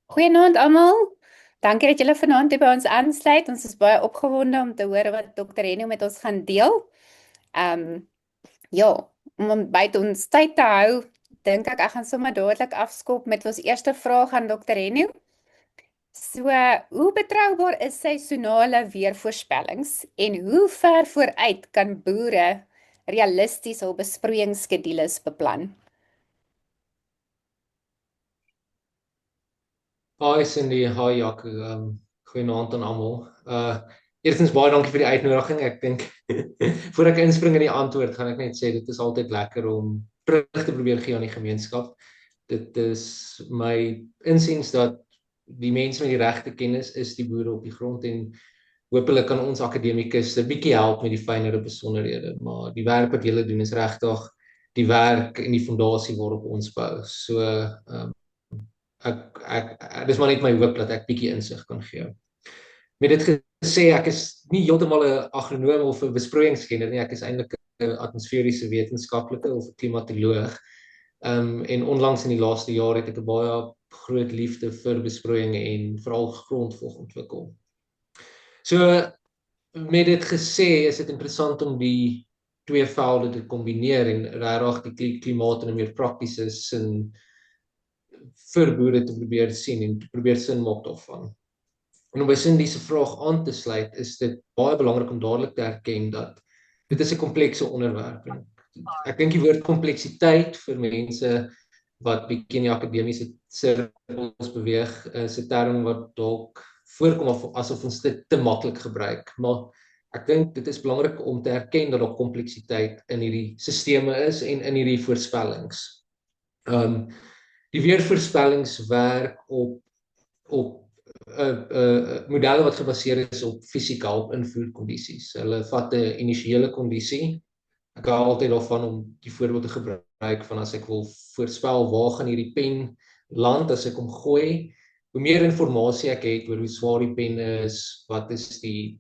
Goeienaand almal. Dankie dat julle vanaand hier by ons aansluit. Ons is baie opgewonde om te hoor wat Dr. Henny met ons gaan deel. Ehm ja, om by ons tyd te hou, dink ek gaan sommer dadelik afskop met ons eerste vraag aan Dr. Henny. So, hoe betroubaar is seisonale weervoorspellings en hoe ver vooruit kan boere realisties hul besproeiingsskedules beplan? Hi Cindy, hi Jaco, goeienaand aan almal. Eerstens baie dankie vir die uitnodiging. Ek dink voor ek inspring in die antwoord, gaan ek net sê dit is altyd lekker om terug te probeer gee aan die gemeenskap. Dit is my insiens dat die mense met die regte kennis is die boere op die grond en hopelik kan ons akademikus 'n bietjie help met die fynere besonderhede, maar die werk wat julle doen is regtig die werk en die fondasie waarop ons bou. So dis maar net my hoop dat ek bietjie insig kan gee. Met dit gesê, ek is nie heeltemal 'n agronoom of 'n besproeiingskenner nie, ek is eintlik 'n atmosferiese wetenskaplike of 'n klimatoloog. En onlangs in die laaste jaar het ek 'n baie groot liefde vir besproeiing en veral grondvog ontwikkel. So met dit gesê, is dit interessant om die twee velde te kombineer en regtig die klimaat in 'n meer praktiese sin vir boere te probeer sien en te probeer sin maak daarvan. En om by Cindy se vraag aan te sluit, is dit baie belangrik om dadelik te erken dat dit is 'n komplekse onderwerp. Ek dink die woord kompleksiteit vir mense wat bietjie in die akademiese sirkels beweeg, is 'n term wat dalk voorkom asof ons dit te maklik gebruik. Maar ek dink dit is belangrik om te erken dat daar kompleksiteit in hierdie sisteme is en in hierdie voorspellings. Die weervoorspellings werk op modelle wat gebaseer is op fisika, op invoerkondisies. Hulle vat 'n initiële kondisie. Ek hou altyd daarvan om die voorbeeld te gebruik van as ek wil voorspel waar gaan hierdie pen land as ek hom gooi. Hoe meer inligting ek het oor hoe swaar die pen is, wat is die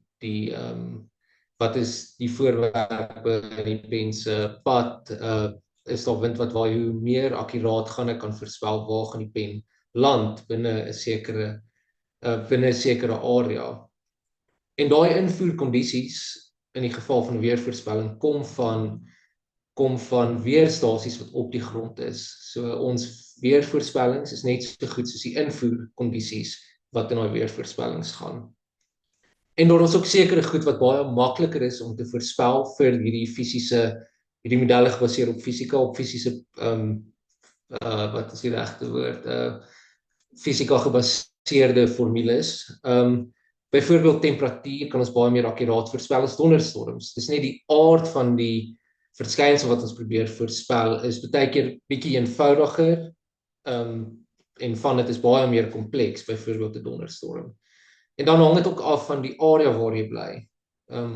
voorwerpe in die pen se pad, is daar wind wat waai, hoe meer akkuraat gaan ek kan voorspel waar gaan die pen land binne 'n sekere area. En daai invoerkondisies in die geval van weervoorspelling kom van weerstasies wat op die grond is. So ons weervoorspellings is net so goed soos die invoerkondisies wat in daai weervoorspellings gaan. En daar is ook sekere goed wat baie makliker is om te voorspel vir hierdie modelle gebaseer op fisika, op fisiese wat is die regte woord? Fisika gebaseerde formules. Byvoorbeeld temperatuur kan ons baie meer akkuraat voorspel as donderstorms. Dis net die aard van die verskynsel wat ons probeer voorspel is baie keer bietjie eenvoudiger, en van dit is baie meer kompleks, byvoorbeeld 'n donderstorm. En dan hang dit ook af van die area waar jy bly.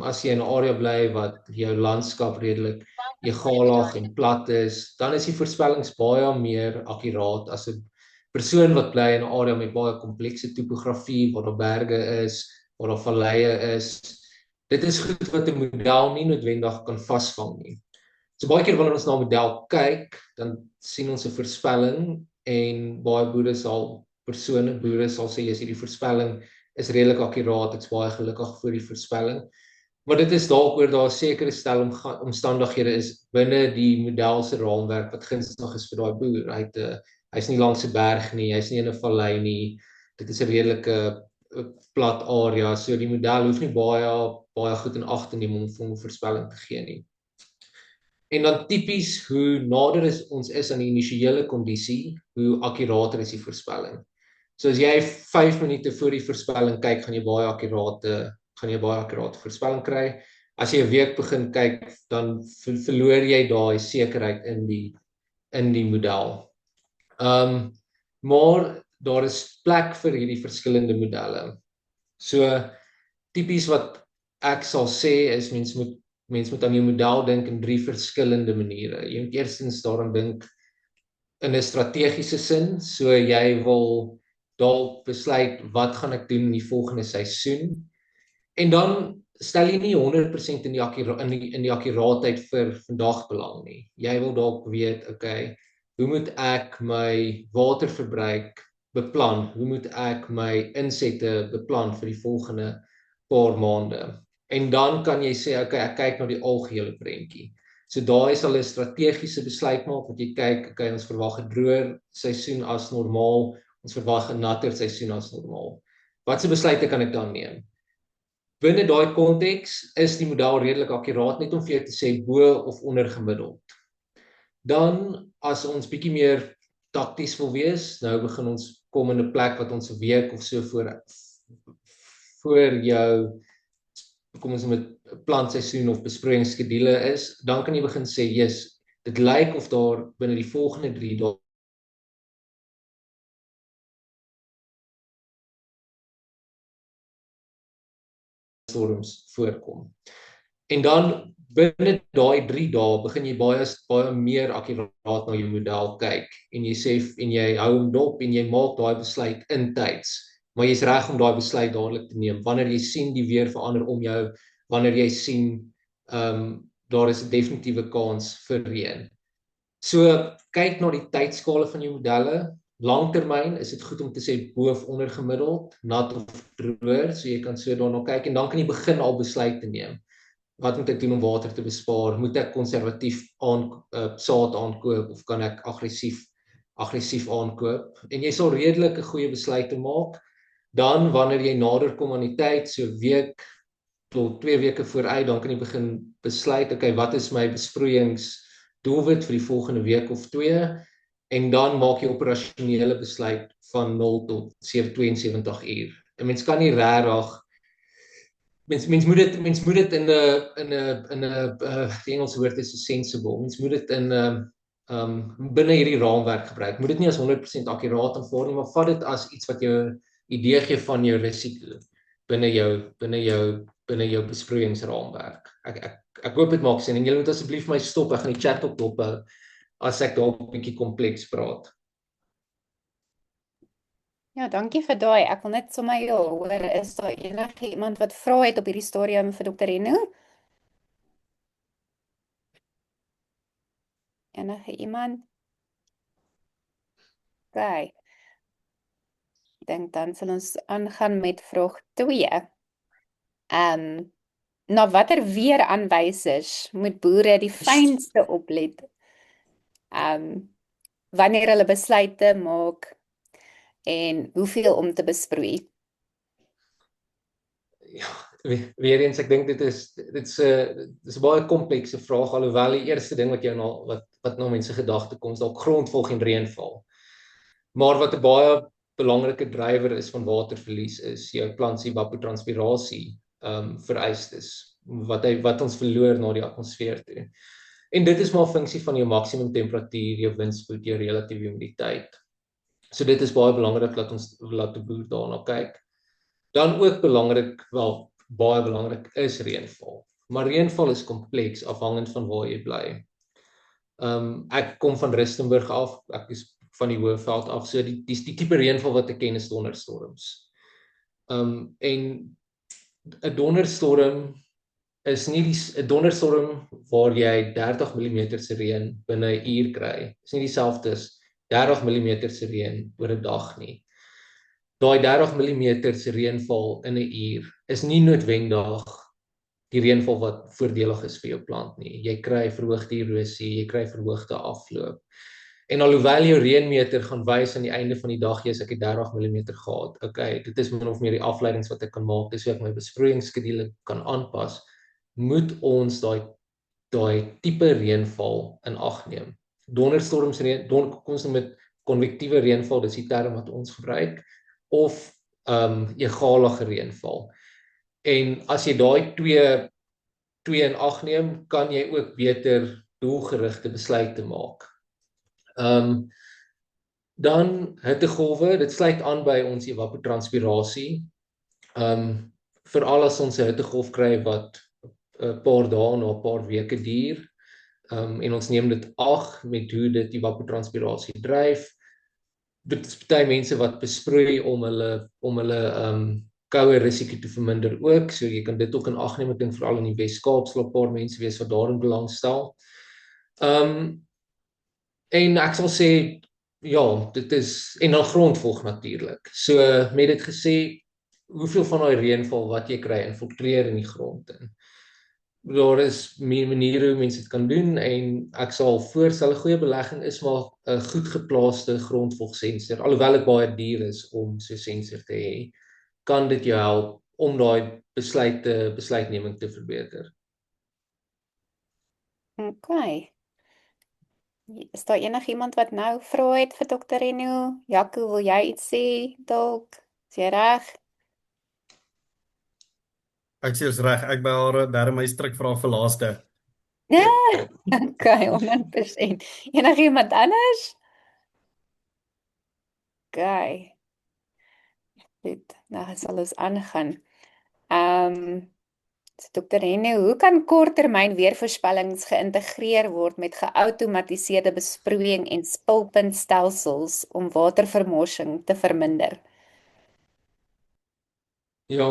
As jy in 'n area bly wat jou landskap redelik egalig en plat is, dan is die voorspellings baie meer akkuraat as 'n persoon wat bly in 'n area met baie komplekse topografie, waar daar berge is, waar daar valleie is. Dit is goed wat 'n model nie noodwendig kan vasvang nie. So baie keer wanneer ons na 'n model kyk, dan sien ons 'n voorspelling en baie boere sal sê as hierdie voorspelling is redelik akkuraat, ek's baie gelukkig vir die voorspelling. Maar dit is dalk oor daar 'n sekere stel omstandighede is binne die model se raamwerk wat gunstig is vir daai boer. Hy's nie langs 'n berg nie, hy's nie in 'n vallei nie. Dit is 'n redelike plat area, so die model hoef nie baie goed in ag te neem om 'n voorspelling te gee nie. En dan tipies hoe nader ons is aan die initiële kondisie, hoe akkurater is die voorspelling. So as jy 5 minute voor die voorspelling kyk, gaan jy baie akkurate voorspelling kry. As jy 'n week begin kyk, dan verloor jy daai sekerheid in die model. Maar daar is plek vir hierdie verskillende modelle. So tipies wat ek sal sê is mens moet aan jou model dink in 3 verskillende maniere. Jy moet eerstens daaraan dink in 'n strategiese sin, so jy wil dalk besluit wat gaan ek doen in die volgende seisoen. En dan stel jy nie 100% in die akkuraatheid vir vandag belang nie. Jy wil dalk weet, okay, hoe moet ek my waterverbruik beplan? Hoe moet ek my insette beplan vir die volgende paar maande? En dan kan jy sê, okay, ek kyk na die algehele prentjie. So daai is al 'n strategiese besluit maak wat jy kyk, okay, ons verwag 'n droër seisoen as normaal, ons verwag 'n natter seisoen as normaal. Watse besluite kan ek dan neem? Binne daai konteks is die model redelik akkuraat, net om vir jou te sê bo of onder gemiddeld. Dan as ons bietjie meer takties wil wees, nou begin ons kom in 'n plek wat ons 'n week of so voor jou, kom ons met plantseisoen of besproeiingsskedule is, dan kan jy begin sê, yes, dit lyk of daar binne die volgende 3 dae storms voorkom. En dan binne daai 3 dae begin jy baie meer akkuraat na jou model kyk en jy sê en jy hou hom dop en jy maak daai besluit intyds. Maar jy's reg om daai besluit dadelik te neem wanneer jy sien die weer verander om jou, wanneer jy sien daar is 'n definitiewe kans vir reën. So kyk na die tydskale van jou modelle. Langtermyn is dit goed om te sê bo of onder gemiddeld, nat of droër, so jy kan so daarna kyk en dan kan jy begin al besluite neem. Wat moet ek doen om water te bespaar? Moet ek konservatief saad aankoop of kan ek aggressief aankoop? En jy sal redelik 'n goeie besluite maak. Dan wanneer jy nader kom aan die tyd, so week tot 2 weke vooruit, dan kan jy begin besluit, okay, wat is my besproeiingsdoelwit vir die volgende week of 2? En dan maak jy operasionele besluit van 0 tot 72 uur. 'n Mens kan nie regtig mens moet dit in 'n die Engelse woord is sensible. Mens moet dit in binne hierdie raamwerk gebruik. Moet dit nie as 100% akkuraat aanvaar nie, maar vat dit as iets wat jou idee gee van jou risiko binne jou besproeiingsraamwerk. Ek hoop dit maak sin en julle moet asseblief my stop. Ek gaan die chat op dophou as ek dalk 'n bietjie kompleks praat. Ja, dankie vir daai. Ek wil net sommer hoor, is daar enige iemand wat vra het op hierdie stadium vir Dr. Reno? Enige iemand? OK. Ek dink dan sal ons aangaan met vraag 2. Na watter weeraanwysers moet boere die fynste oplet? Wanneer hulle besluite maak en hoeveel om te besproei? Ja, weer eens, ek dink dit is 'n baie komplekse vraag, alhoewel die eerste ding wat jou wat na mense gedagte kom, is dalk grondvog en reënval. Maar wat 'n baie belangrike drywer is van waterverlies is jou plantevapotranspirasie vereistes wat ons verloor na die atmosfeer toe. En dit is maar 'n funksie van jou maksimum temperatuur, jou windspoed, jou relatiewe humiditeit. So dit is baie belangrik dat ons laat die boer daarna kyk. Dan ook baie belangrik is reënval. Maar reënval is kompleks afhangend van waar jy bly. Ek kom van Rustenburg af, ek is van die Hoëveld af, so die tipe reënval wat ek ken is donderstorms. En 'n donderstorm is nie 'n donderstorm waar jy 30 mm se reën binne 'n uur kry. Is nie dieselfde as 30 mm se reën oor 'n dag nie. Daai 30 mm se reënval in 'n uur is nie noodwendig die reënval wat voordelig is vir jou plant nie. Jy kry verhoogde erosie, jy kry verhoogde afloop. En alhoewel jou reënmeter gaan wys aan die einde van die dag, jy's ek het 30 mm gehad. Okay, dit is min of meer die afleidings wat ek kan maak, dis hoe ek my besproeiingsskedule kan aanpas. Moet ons daai tipe reënval in ag neem. Donderstorms kom ons met konvektiewe reënval, dis die term wat ons gebruik, of egalige reënval. En as jy daai twee in ag neem, kan jy ook beter doelgerigte besluite maak. Dan hittegolwe, dit sluit aan by ons evapotranspirasie. Veral as ons 'n hittegolf kry wat 'n paar dae na 'n paar weke duur, en ons neem dit ag met hoe dit evapotranspirasie dryf. Dit is baie mense wat besproei om hulle koue risiko te verminder ook. So jy kan dit ook in ag neem. Ek dink veral in die Wes-Kaap sal 'n paar mense wees wat daarin belangstel. En ek sal sê ja, dit is en dan grondvog natuurlik. So met dit gesê, hoeveel van daai reënval wat jy kry infiltreer in die grond in. Daar is meer maniere hoe mense dit kan doen en ek sal voorstel 'n goeie belegging is maar 'n goed geplaaste grondvogsensor. Alhoewel dit baie duur is om so 'n sensor te hê, kan dit jou help om daai besluitneming te verbeter. Okay. Is daar enigiemand wat nou vrae het vir Dr. Reno? Jaco, wil jy iets sê dalk? Is jy reg? Ek sê is reg, ek by haar derde my stryk vra vir laaste. Ja, okay, 100%. Enigiemand anders? Okay. Goed, nou sal ons aangaan. Dr. Reno, hoe kan korttermyn weervoorspellings geïntegreer word met geoutomatiseerde besproeiing en spulpuntstelsels om watervermorsing te verminder? Ja,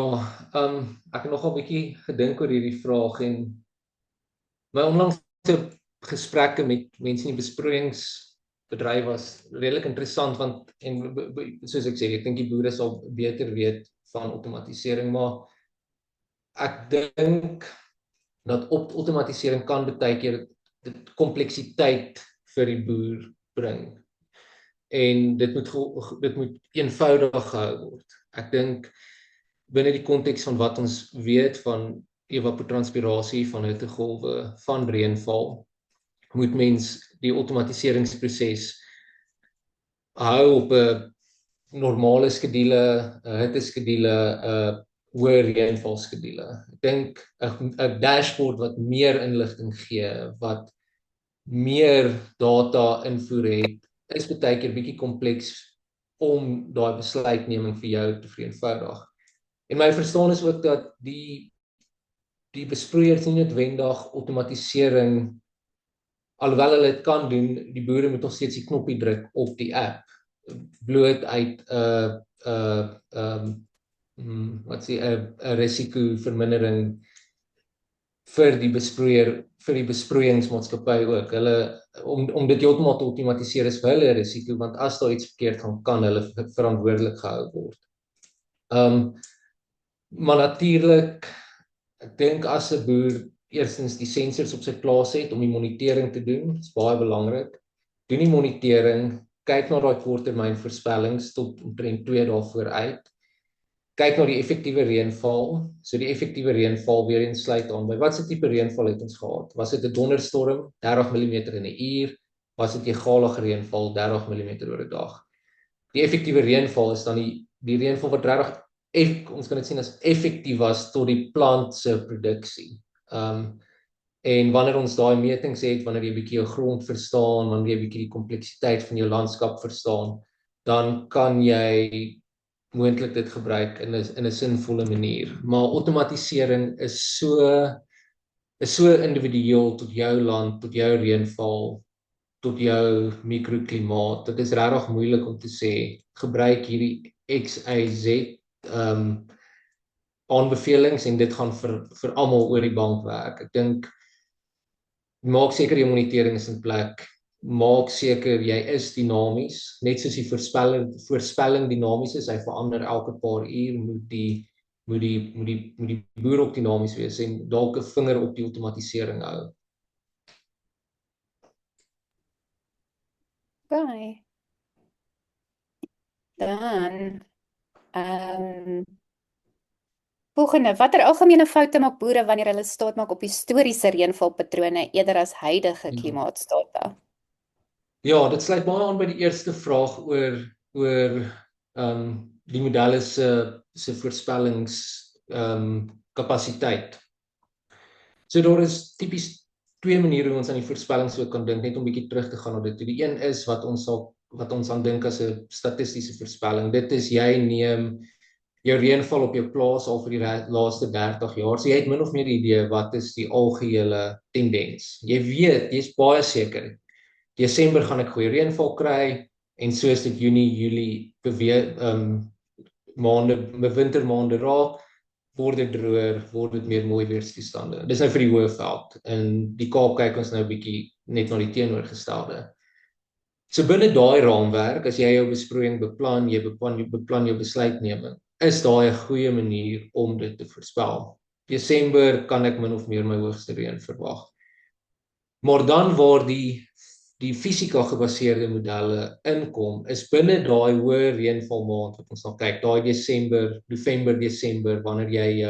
ek het nogal 'n bietjie gedink oor hierdie vraag en my onlangse gesprekke met mense in die besproeiingsbedryf was redelik interessant want soos ek sê, ek dink die boere sal beter weet van outomatisering, maar ek dink dat outomatisering kan baie keer dit kompleksiteit vir die boer bring. En dit moet eenvoudig gehou word. Ek dink binne die konteks van wat ons weet van evapotranspirasie, van hittegolwe, van reënval, moet mens die outomatiseringsproses hou op 'n normale skedule, 'n hitteskedule, 'n hoë reënvalskedule. Ek dink 'n dashboard wat meer inligting gee, wat meer data invoer het, is baie keer bietjie kompleks om daai besluitneming vir jou te vereenvoudig. En my verstaan is ook dat die besproeiers nie noodwendig outomatisering, alhoewel hulle dit kan doen, die boere moet nog steeds die knoppie druk op die app, bloot uit 'n risikovermindering vir die besproeier, vir die besproeiingsmaatskappy ook. Hulle om dit heeltemal te outomatiseer is vir hulle risiko, want as daar iets verkeerd gaan, kan hulle verantwoordelik gehou word. Maar natuurlik, ek dink as 'n boer eerstens die sensors op sy plaas het om die monitering te doen, is baie belangrik. Doen die monitering, kyk na daai korttermyn voorspellings tot omtrent 2 dae vooruit. Kyk na die effektiewe reënval. So die effektiewe reënval weer eens sluit aan by watse tipe reënval het ons gehad? Was dit 'n donderstorm 30 mm in 'n uur? Was dit egalige reënval 30 mm oor 'n dag? Die effektiewe reënval is dan die reënval wat regtig ons kan dit sien as effektief was tot die plant se produksie. En wanneer ons daai metings het, wanneer jy 'n bietjie jou grond verstaan, wanneer jy 'n bietjie die kompleksiteit van jou landskap verstaan, dan kan jy moontlik dit gebruik in 'n sinvolle manier. Maar outomatisering is so individueel tot jou land, tot jou reënval, tot jou mikroklimaat. Dit is regtig moeilik om te sê gebruik hierdie XYZ aanbevelings en dit gaan vir almal oor die bank werk. Ek dink maak seker jou monitering is in plek. Maak seker jy is dinamies, net soos die voorspelling dinamies is, hy verander elke paar uur, moet die boer ook dinamies wees en dalk 'n vinger op die outomatisering hou. Okay. Dan volgende, watter algemene foute maak boere wanneer hulle staat maak op historiese reënvalpatrone eerder as huidige klimaatstate? Ja, dit sluit baie aan by die eerste vraag oor die modelle se voorspellings kapasiteit. So daar is tipies twee maniere hoe ons aan die voorspellings ook kan dink, net om bietjie terug te gaan na dit. Die een is wat ons aan dink as 'n statistiese voorspelling. Dit is jy neem jou reënval op jou plaas al vir die laaste 30 jaar. So jy het min of meer 'n idee wat is die algehele tendens. Jy weet, jy's baie seker. Desember gaan ek goeie reënval kry en so is dit Junie, Julie wintermaande raak, word dit droër, word dit meer mooi weerstoestande. Dis nou vir die Hoëveld. In die Kaap kyk ons nou 'n bietjie net na die teenoorgestelde. So binne daai raamwerk, as jy jou besproeiing beplan, jy beplan jou besluitneming, is daai 'n goeie manier om dit te voorspel. Desember kan ek min of meer my hoogste reën verwag. Maar dan waar die fisika gebaseerde modelle inkom, is binne daai hoë reënvalmaand wat ons nou kyk, daai November, Desember, wanneer jy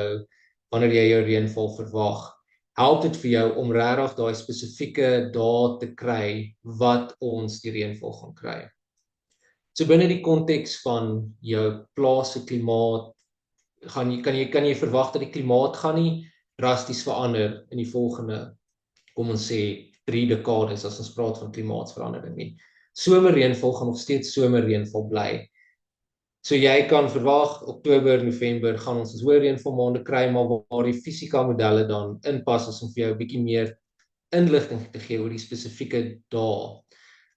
jou reënval verwag, help dit vir jou om regtig daai spesifieke dae te kry wat ons die reënval gaan kry. So binne die konteks van jou plaas se klimaat, kan jy verwag dat die klimaat gaan nie drasties verander in die volgende, kom ons sê 3 dekades as ons praat van klimaatsverandering nie. Somerreënval gaan nog steeds somerreënval bly. So jy kan verwag Oktober, November gaan ons hoë reënvalmaande kry, maar waar die fisika modelle dan inpas is om vir jou 'n bietjie meer inligting te gee oor die spesifieke dae.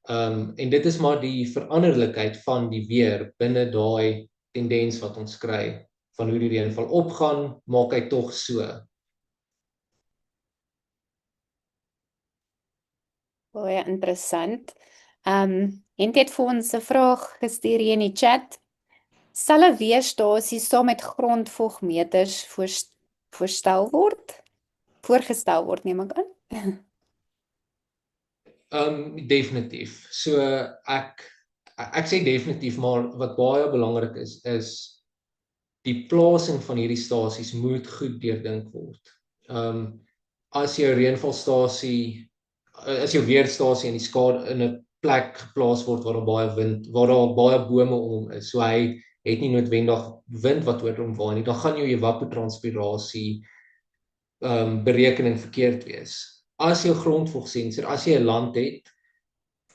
En dit is maar die veranderlikheid van die weer binne daai tendens wat ons kry van hoe die reënval opgaan, maak hy tog so. Baie interessant. En het vir ons 'n vraag gestuur hier in die chat. Sal 'n weerstasie saam met grondvogmeters voorgestel word, neem ek aan. Definitief. So ek sê definitief, maar wat baie belangrik is die plasing van hierdie stasies moet goed deurdink word. As jou reënvalstasie, as jou weerstasie in 'n plek geplaas word waar daar baie wind, waar daar baie bome om hom is, so hy het nie noodwendig wind wat oor hom waai nie, dan gaan jou evapotranspirasie berekening verkeerd wees. As jou grondvogsensor, as jy 'n land het,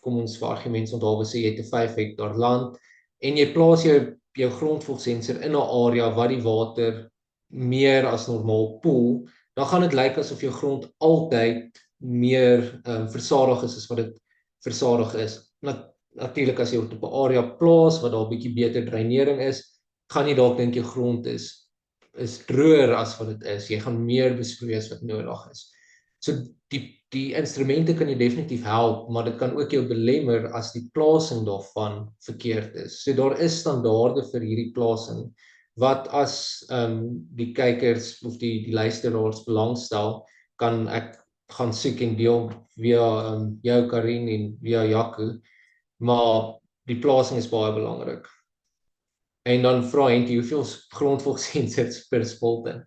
kom ons vir argumentsonthaalwe sê jy het 'n 5 hektaar land en jy plaas jou grondvogsensor in 'n area wat die water meer as normaal poel, dan gaan dit lyk asof jou grond altyd meer versadig is as wat dit versadig is. Natuurlik as jy op 'n area plaas wat daar 'n bietjie beter dreinering is, gaan jy dalk dink jou grond is droër as wat dit is. Jy gaan meer besproei as wat nodig is. So die instrumente kan jy definitief help, maar dit kan ook jou belemmer as die plasing daarvan verkeerd is. So daar is standaarde vir hierdie plasing wat as die kykers of die luisteraars belangstel, kan ek gaan soek en deel via jou Karin en via Jaco, maar die plasing is baie belangrik. En dan vra Henty, hoeveel grondvogsensors per spalte?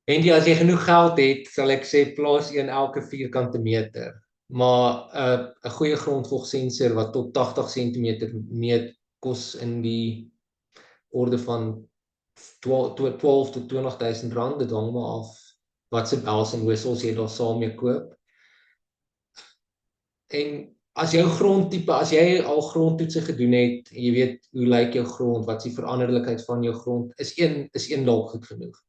Henty, as jy genoeg geld het, sal ek sê plaas een elke vierkante meter. Maar 'n goeie grondvogsensor wat tot 80 cm meet, kos in die orde van 12 tot 20 000 rand. Dit hang maar af wat se bells en whistles jy daar saam mee koop. En as jou grondtipe, as jy al grondtoetse gedoen het, en jy weet hoe lyk jou grond, wat is die veranderlikheid van jou grond, is een dalk goed genoeg.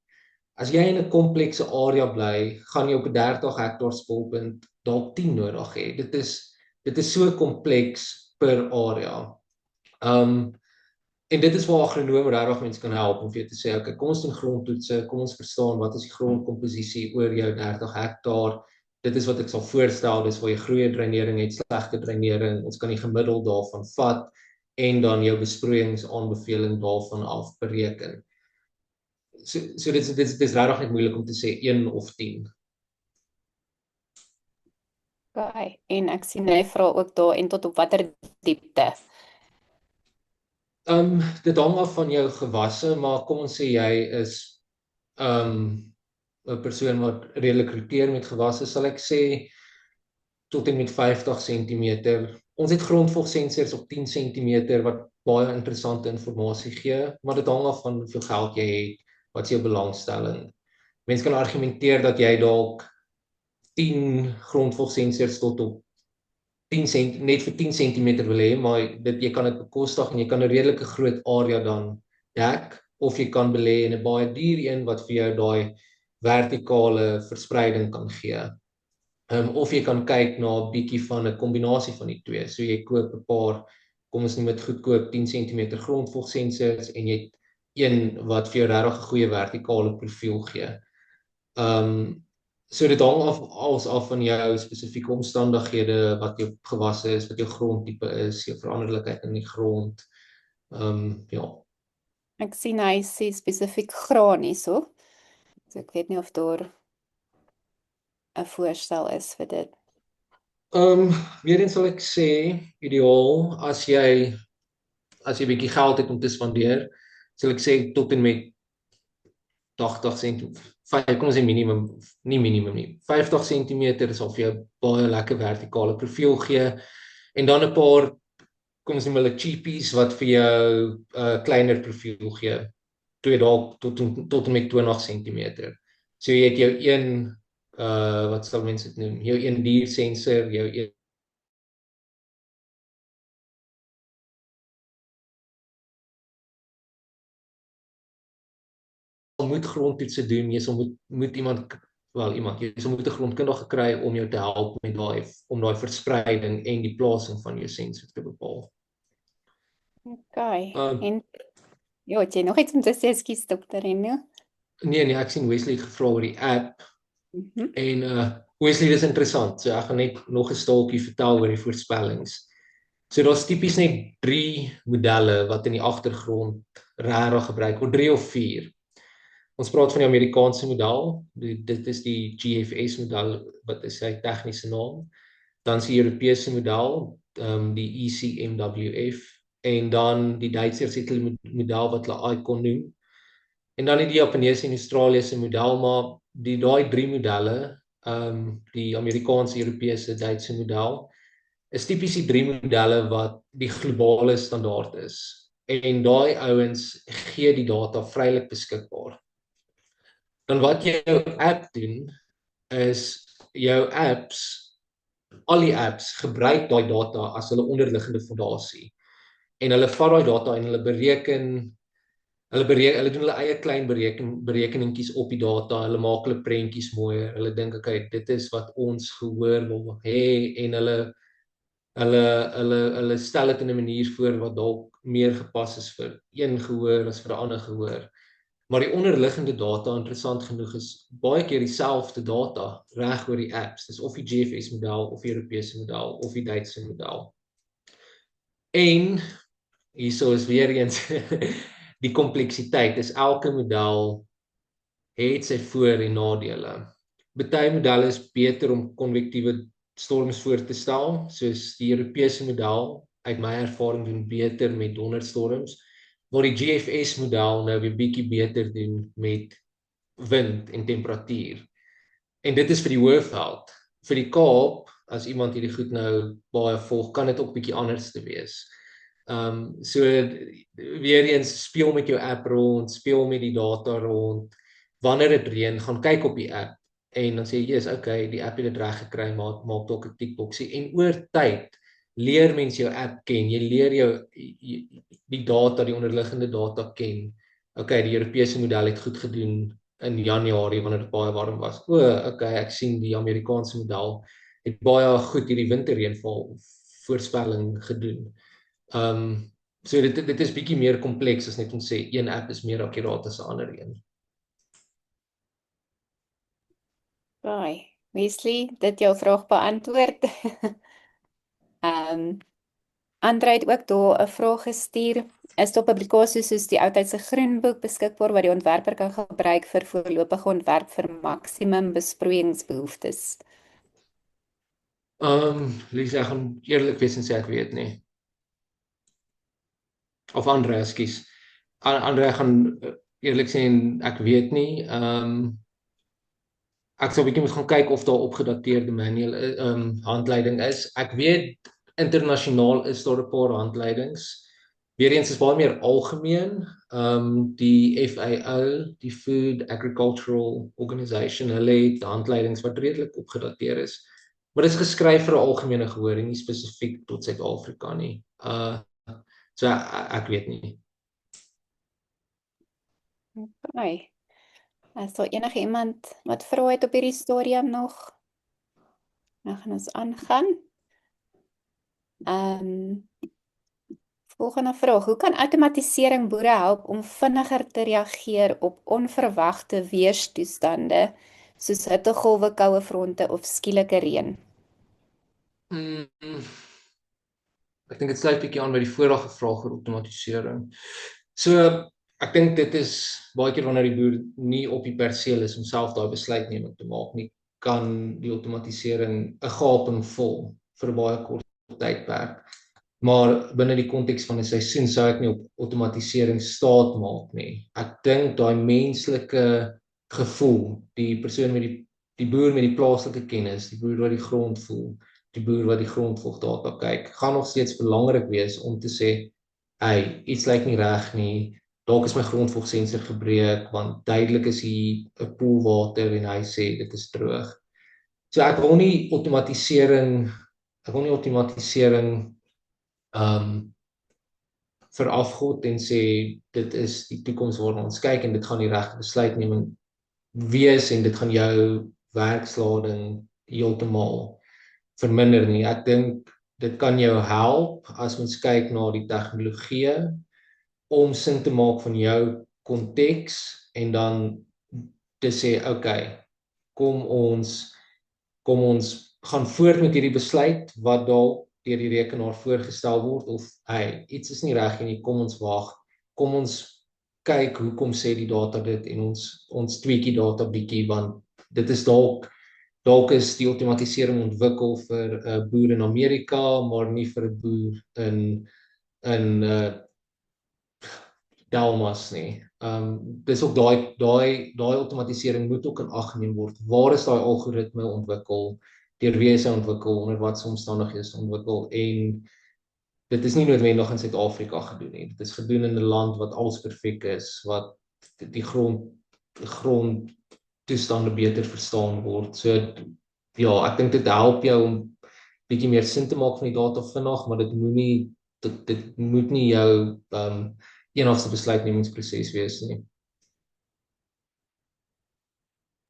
As jy in 'n komplekse area bly, gaan jy op 'n 30 hektaar spulpunt dalk 10 nodig hê. Dit is so kompleks per area. En dit is waar agronome regtig mense kan help om vir jou te sê, okay, kom ons doen grondtoetse, kom ons verstaan wat is die grondkomposisie oor jou 30 hektaar. Dit is wat ek sal voorstel, dis waar jy goeie dreinering het, slegte dreinering, ons kan die gemiddeld daarvan vat en dan jou besproeiingsaanbeveling daarvan af bereken. So dit is regtig net moeilik om te sê 1 of 10. Okay, en ek sien hy vra ook daar en tot op watter diepte? Dit hang af van jou gewasse, maar kom ons sê jy is 'n persoon wat redelik roteer met gewasse, sal ek sê tot en met 50 cm. Ons het grondvogsensors op 10 cm wat baie interessante inligting gee, maar dit hang af van hoeveel geld jy het, wat is jou belangstelling. Mense kan argumenteer dat jy dalk 10 grondvogsensors tot op 10 cm, net vir 10 cm wil hê, maar jy kan dit bekostig en jy kan 'n redelike groot area dan dek, of jy kan belê in 'n baie duur een wat vir jou daai vertikale verspreiding kan gee. Of jy kan kyk na 'n bietjie van 'n kombinasie van die twee. So jy koop 'n paar kom ons noem dit goedkoop 10 cm grondvogsensors en jy het een wat vir jou regtig 'n goeie vertikale profiel gee. So dit hang af van jou spesifieke omstandighede, wat jou gewasse is, wat jou grondtipe is, jou veranderlikheid in die grond. Ja. Ek sien hy sê spesifiek graan hierso. So ek weet nie of daar 'n voorstel is vir dit. Weer eens sal ek sê, ideaal as jy 'n bietjie geld het om te spandeer, sal ek sê tot en met 80 cm, kom ons sê minimum nie. 50 cm sal vir jou baie lekker vertikale profiel gee en dan 'n paar, kom ons noem hulle cheapies wat vir jou 'n kleiner profiel gee. Toe dalk tot en met 20 cm. So jy het jou een wat sal mense dit noem? Jou een dier sensor, jou een moet grondtoetse doen, jy sal moet iemand jy sal moet 'n grondkundige kry om jou te help met daai verspreiding en die plasing van jou sensor te bepaal. Okay. Um, En ja, het jy nog iets om te sê, skus dokter Reno? Nee, ek sien Wesley het gevra oor die app Mhm. en Wesley, dis interessant. So ek gaan net nog 'n staaltjie vertel oor die voorspellings. So daar's tipies net 3 modelle wat in die agtergrond regtig gebruik word, 3 of 4. Ons praat van die Amerikaanse model, dit is die GFS model, wat is sy tegniese naam. Dan is die Europese model, die ECMWF, en dan die Duitsers het hulle model wat hulle ICON noem. En dan die Japaneese en Australiese model, maar daai 3 modelle, die Amerikaanse, Europese, Duitse model, is tipies die 3 modelle wat die globale standaard is. En daai ouens gee die data vrylik beskikbaar. Dan wat jou app doen, is jou al die apps gebruik daai data as hulle onderliggende fondasie. En hulle vat daai data en hulle doen hulle eie klein berekeningkies op die data, hulle maak hulle prentjies mooier, hulle dink okay, dit is wat ons gehoor wil hê en hulle stel dit in 'n manier voor wat dalk meer gepas is vir een gehoor as vir 'n ander gehoor. Maar die onderliggende data, interessant genoeg, is baie keer dieselfde data reg oor die apps. Dis of die GFS model of die Europese model of die Duitse model. En hierso is weer eens die kompleksiteit, is elke model het sy voor- en nadele. Party modelle is beter om konvektiewe storms voor te stel, soos die Europese model, uit my ervaring doen beter met donderstorms, waar die GFS model nou weer bietjie beter doen met wind en temperatuur. En dit is vir die Hoëveld. Vir die Kaap, as iemand hierdie goed nou baie volg, kan dit ook bietjie anders te wees. So weer eens, speel met jou app rond, speel met die data rond. Wanneer dit reën, gaan kyk op die app en dan sê jy, "Yes, okay, die app het dit reg gekry, maak dalk 'n tikboksie." En oor tyd leer mens jou app ken. Jy leer jou die data, die onderliggende data ken. Okay, die Europese model het goed gedoen in Januarie wanneer dit baie warm was. Okay, ek sien die Amerikaanse model het baie goed hierdie winterreënval voorspelling gedoen. So dit is bietjie meer kompleks as net om sê een app is meer akkuraat as 'n ander een. Baie. Wesley, dit jou vraag beantwoord. Andre het ook daar 'n vraag gestuur. Is daar publikasies soos die Oudtydse Groenboek beskikbaar wat die ontwerper kan gebruik vir voorlopige ontwerp vir maksimum besproeiingsbehoeftes? Lisa, ek gaan eerlik wees en sê ek weet nie. Of Andre, ekskuus. Andre gaan eerlik sê ek weet nie. Ek sal 'n bietjie moet gaan kyk of daar opgedateerde manual handleiding is. Ek weet internasionaal is daar 'n paar handleidings. Weereens is baie meer algemeen. Die FAO, die Food Agricultural Organization, hulle het handleidings wat redelik opgedateer is. Maar dit is geskryf vir 'n algemene gehoor en nie spesifiek tot Suid-Afrika nie. So ek weet nie. Okay. Is daar enige iemand wat vra het op hierdie stadium nog? Nou gaan ons aangaan. Volgende vraag. Hoe kan outomatisering boere help om vinniger te reageer op onverwagte weerstoestande, soos hittegolwe, koue fronte of skielike reën? Mm, ek dink dit sluit bietjie aan by die vorige vraag oor outomatisering. So ek dink dit is baie keer wanneer die boer nie op die perseel is om self daai besluitneming te maak nie, kan die outomatisering 'n gaping vul vir 'n baie kort tydperk. Maar binne die konteks van 'n seisoen sou ek nie op outomatisering staat maak nie. Ek dink daai menslike gevoel, die persoon met die boer met die plaaslike kennis, die boer wat die grond voel, die boer wat die grondvogdata kyk, gaan nog steeds belangrik wees om te sê, hey, iets lyk nie reg nie. Dalk is my grondvogsensor gebreek want duidelik is hier 'n poel water en hy sê dit is droog. So ek wil nie outomatisering verafgod en sê dit is die toekoms waarna ons kyk en dit gaan die regte besluitneming wees en dit gaan jou werkslading heeltemal verminder nie. Ek dink dit kan jou help as ons kyk na die tegnologie om sin te maak van jou konteks en dan te sê, okay, kom ons gaan voort met hierdie besluit wat dalk deur die rekenaar voorgestel word of hey, iets is nie reg nie, kom ons wag. Kom ons kyk hoekom sê die data dit en ons tweakie data bietjie want dit is dalk is die outomatisering ontwikkel vir 'n boer in Amerika, maar nie vir 'n boer in Delmas nie. Dis ook daai outomatisering moet ook in ag geneem word. Waar is daai algoritme ontwikkel? Deur wie is hy ontwikkel? Onder watter omstandighede is hy ontwikkel? En dit is nie noodwendig in Suid-Afrika gedoen nie. Dit is gedoen in 'n land wat als perfek is, wat die grond toestande beter verstaan word. So ja, ek dink dit help jou om bietjie meer sin te maak van die data vinnig, maar dit moet nie jou enigste besluitnemingsproses wees nie.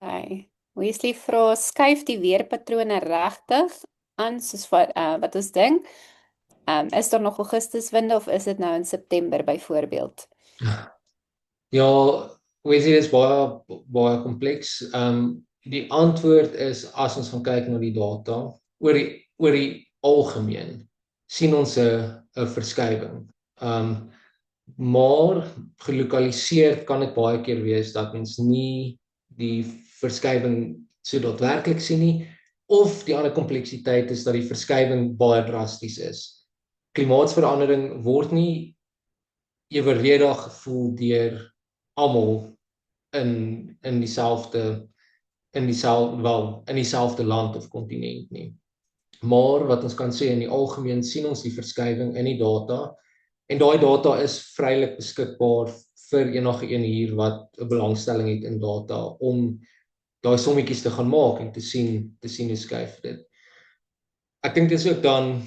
Okay. Wesley vra, skuif die weerpatrone regtig aan soos wat ons dink? Is daar nog Augustuswinde of is dit nou in September byvoorbeeld? Ja, Wesley is baie kompleks. Die antwoord is as ons gaan kyk na die data, oor die algemeen sien ons 'n verskywing. Maar gelokaliseer kan dit baie keer wees dat mens nie die verskywing so daadwerklik sien nie, of die ander kompleksiteit is dat die verskywing baie drasties is. Klimaatsverandering word nie eweredig gevoel deur almal in dieselfde land of kontinent nie. Maar wat ons kan sê in die algemeen sien ons die verskywing in die data en daai data is vrylik beskikbaar vir enige een hier wat 'n belangstelling het in data om daai sommetjies te gaan maak en te sien hoe skuif dit. Ek dink dit is ook dan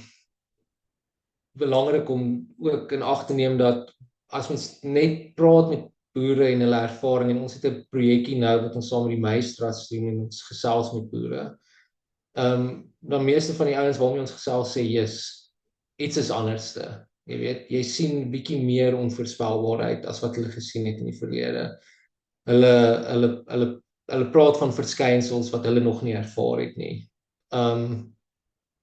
belangrik om ook in ag te neem dat as ons net praat met boere en hulle ervaring en ons het 'n projekkie nou wat ons saam met die Meistras doen en ons gesels met boere. Dan meeste van die ouens waarmee ons gesels sê, iets is anderste. Jy weet, jy sien bietjie meer onvoorspelbaarheid as wat hulle gesien het in die verlede. Hulle praat van verskynsels wat hulle nog nie ervaar het nie.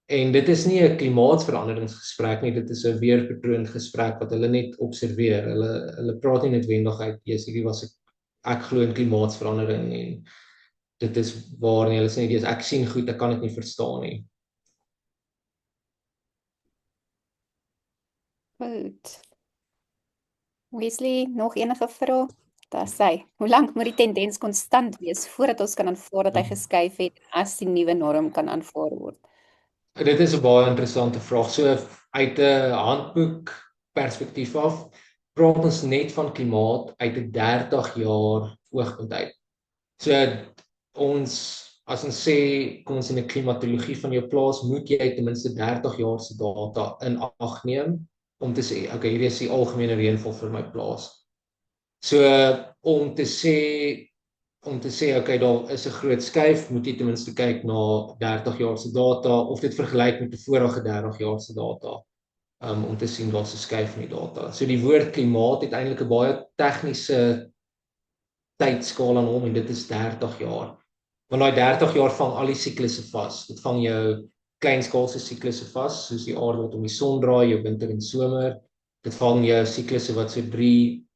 En dit is nie 'n klimaatsveranderingsgesprek nie, dit is 'n weerpatroon gesprek wat hulle net observeer. Hulle praat nie noodwendig uit, hierdie was ek glo in klimaatsverandering en dit is waar nie, hulle sê nie, ek sien goed, ek kan dit nie verstaan nie. Goed. Wesley, nog enige vrae? Daar sê, hoe lank moet die tendens konstant wees voordat ons kan aanvaar dat hy geskuif het as die nuwe norm kan aanvaar word? Dit is 'n baie interessante vraag. So uit 'n handboek perspektief af, praat ons net van klimaat uit 'n 30 jaar oogpunt uit. So as ons sê, kom ons in 'n klimatologie van jou plaas, moet jy ten minste 30 jaar se data in ag neem om te sê, okay, hierdie is die algemene reënval vir my plaas. So om te sê okay, daar is 'n groot skuif, moet jy ten minste kyk na 30 jaar se data of dit vergelyk met die vorige 30 jaar se data. om te sien daar's 'n skuif in die data. So die woord klimaat het eintlik 'n baie tegniese tydskaal aan hom en dit is 30 jaar. Want daai 30 jaar vang al die siklusse vas. Dit vang jou kleinskaalse siklusse vas, soos die aarde wat om die son draai, jou winter en somer. Dit vang jou siklusse wat so 2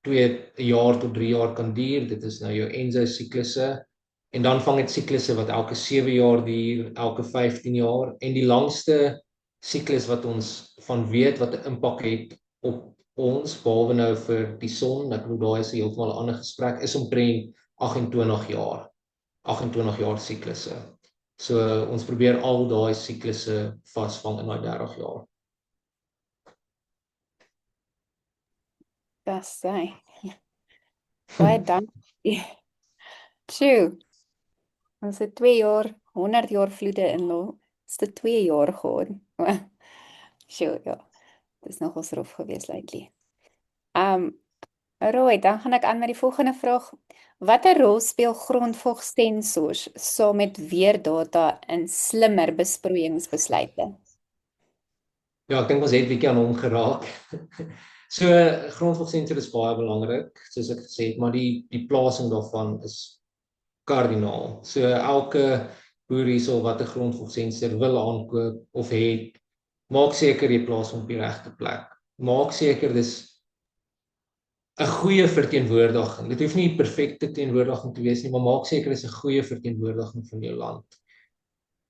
jaar tot 3 jaar kan duur. Dit is nou jou ENSO-siklusse. En dan vang dit siklusse wat elke 7 jaar duur, elke 15 jaar. En die langste siklus wat ons van weet wat 'n impak het op ons, behalwe nou vir die son, ek bedoel daai is heeltemal 'n ander gesprek, is omtrent 28 jaar. 28 jaar siklusse. So ons probeer al daai siklusse vasvang in daai 30 jaar. Dis hy. Baie dankie. Tjoe, ons het 2 jaar, 100 jaar vloede in is dit 2 jaar gehad. Tjoe, ja. Dis nogals rof geweest lately. Roy, dan gaan ek aan met die volgende vraag. Watter rol speel grondvolgsensors saam met weerdata in slimmer besproeiingsbesluite? Ja, ek dink ons het 'n bietjie aan hom geraak. So grondvolgsensor is baie belangrik, soos ek gesê het, maar die plasing daarvan is kardinaal. So elke boer hierso wat 'n grondvolgsensor wil aankoop of het, maak seker jy plaas hom op die regte plek. Maak seker dis 'n goeie verteenwoordiging. Dit hoef nie perfekte teenwoordiging te wees nie, maar maak seker dis 'n goeie verteenwoordiging van jou land.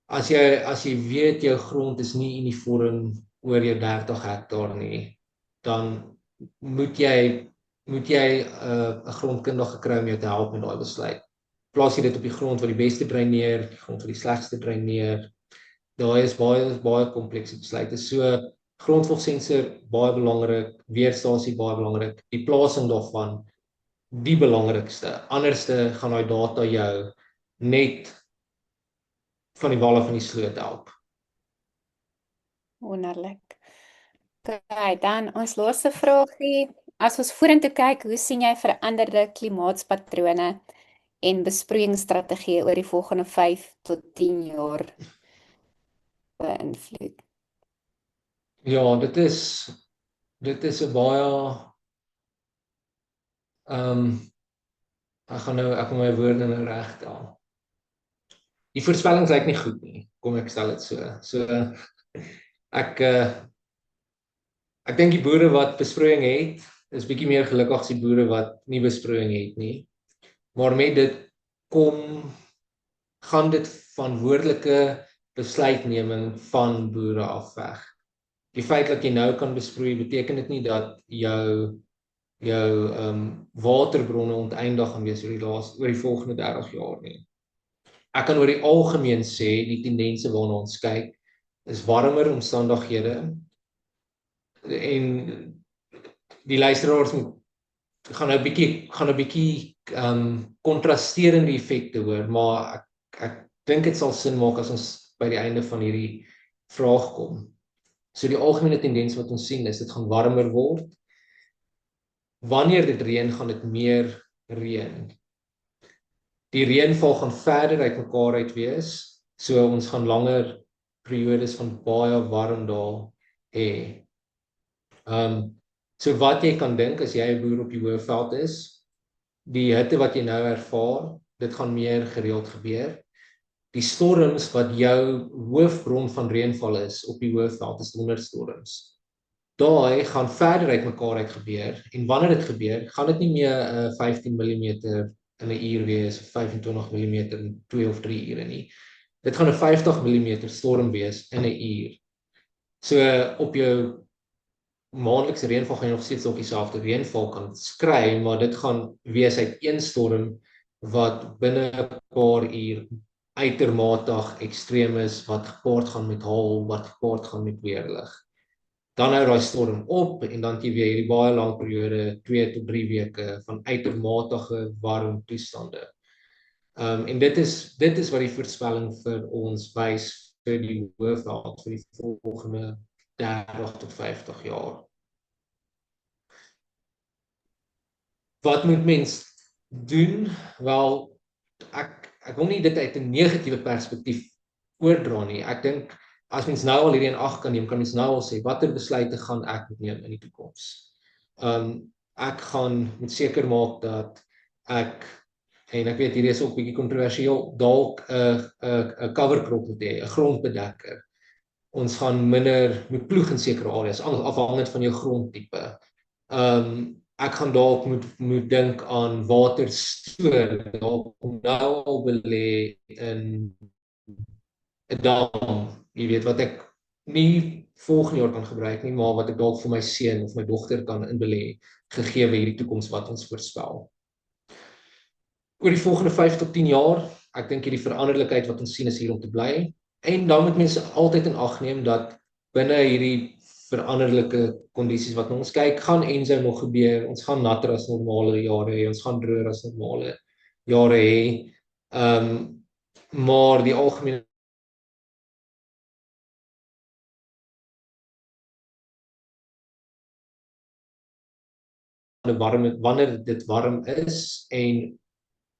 As jy weet jou grond is nie uniform oor jou 30 hektaar nie, dan moet jy 'n grondkundige kry om jou te help met daai besluit. Plaas jy dit op die grond wat die beste dreineer, die grond wat die slegste dreineer. Daai is baie komplekse besluite. So grondvolgsensor baie belangrik, weerstasie baie belangrik, die plasing daarvan die belangrikste. Anderste gaan daai data jou net van die wal af in die sloot help. Wonderlik. Okay, dan ons laaste vraagie. As ons vorentoe kyk, hoe sien jy veranderde klimaatspatrone en besproeiingsstrategieë oor die volgende 5 tot 10 jaar beïnvloed? Ja, dit is 'n baie ek gaan my woorde nou regtel. Die voorspellings lyk nie goed nie, kom ek stel dit so. So ek dink die boere wat besproeiing het, is bietjie meer gelukkig as die boere wat nie besproeiing het nie. Maar met dit gaan dit verantwoordelike besluitneming van boere afweg. Die feit dat jy nou kan besproei, beteken dit nie dat jou waterbronne onteinde gaan wees oor die volgende 30 jaar nie. Ek kan oor die algemeen sê, die tendense waarna ons kyk, is warmer omstandighede en die luisteraars gaan 'n bietjie kontrasterende effekte hoor, maar ek dink dit sal sin maak as ons by die einde van hierdie vraag kom. So die algemene tendens wat ons sien is dit gaan warmer word. Wanneer dit reën, gaan dit meer reën. Die reënval gaan verder uitmekaar uit wees, so ons gaan langer periodes van baie warm dae hê. So wat jy kan dink as jy 'n boer op die Hoëveld is, die hitte wat jy nou ervaar, dit gaan meer gereeld gebeur. Die storms wat jou hoofbron van reënval is op die Hoëveld is donderstorms. Daai gaan verder uitmekaar uit gebeur en wanneer dit gebeur, gaan dit nie meer 15 mm in 'n uur wees of 25 mm in 2 of 3 ure nie. Dit gaan 'n 50 mm storm wees in 'n uur. So op jou maandelikse reënval gaan jy nog steeds op dieselfde reënval kan skry, maar dit gaan wees uit een storm wat binne 'n paar uur uitermate ekstreem is, wat gepaard gaan met haal, wat gepaard gaan met weerlig. Dan hou daai storm op en dan jy weer hierdie baie lang periode, 2 tot 3 weke van uitermate warm toestande. En dit is wat die voorspelling vir ons wys vir die Hoëveld vir die volgende 30 tot 50 jaar. Wat moet mens doen? Wel, ek wil nie dit uit 'n negatiewe perspektief oordra nie. Ek dink as mens nou al hierdie in ag kan neem, kan mens nou al sê watter besluite gaan ek moet neem in die toekoms. Ek gaan moet seker maak dat ek en ek weet hierdie is ook bietjie kontroversieel, dalk 'n cover crop moet hê, 'n grondbedekker. Ons gaan minder moet ploeg in sekere areas, afhangend van jou grondtipe. Ek gaan dalk moet dink aan waterstoor, dalk om nou al belê in 'n dam, jy weet wat ek nie volgende jaar kan gebruik nie, maar wat ek dalk vir my seun of my dogter kan inbelê, gegee hierdie toekoms wat ons voorspel. Oor die volgende 5 tot 10 jaar, ek dink hierdie veranderlikheid wat ons sien is hier om te bly. En dan moet mense altyd in ag neem dat binne hierdie veranderlike kondisies wat ons kyk, gaan enso nog gebeur. Ons gaan natter as normale jare hê, ons gaan droër as normale jare hê. Maar die algemene wanneer dit warm is en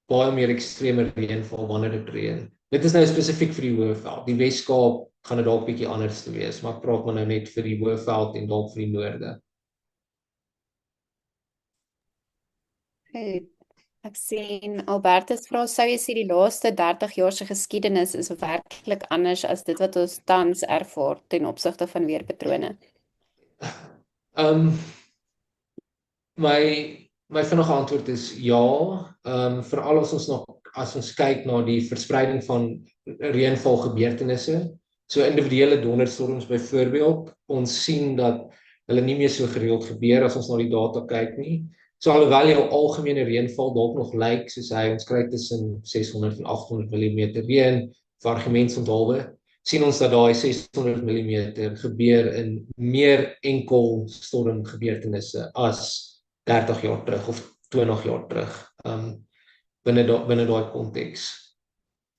baie meer ekstreme reënval wanneer dit reën. Dit is nou spesifiek vir die Hoëveld. Die Weskaap gaan dit dalk bietjie anders te wees, maar ek praat maar nou net vir die Hoëveld en dalk vir die noorde. Goed. Ek sien Albertus vra, sou jy sê die laaste 30 jaar se geskiedenis is werklik anders as dit wat ons tans ervaar ten opsigte van weerpatrone? Um my vinnige antwoord is ja. Veral as ons kyk na die verspreiding van reënval gebeurtenisse, so individuele donderstorms byvoorbeeld, ons sien dat hulle nie meer so gereeld gebeur as ons na die data kyk nie. So alhoewel jou algemene reënval dalk nog lyk soos ons kry tussen 600 en 800 mm reën, vir argumentshalwe, sien ons dat daai 600 mm gebeur in meer enkel stormgebeurtenisse as 30 jaar terug of 20 jaar terug, binne daai konteks.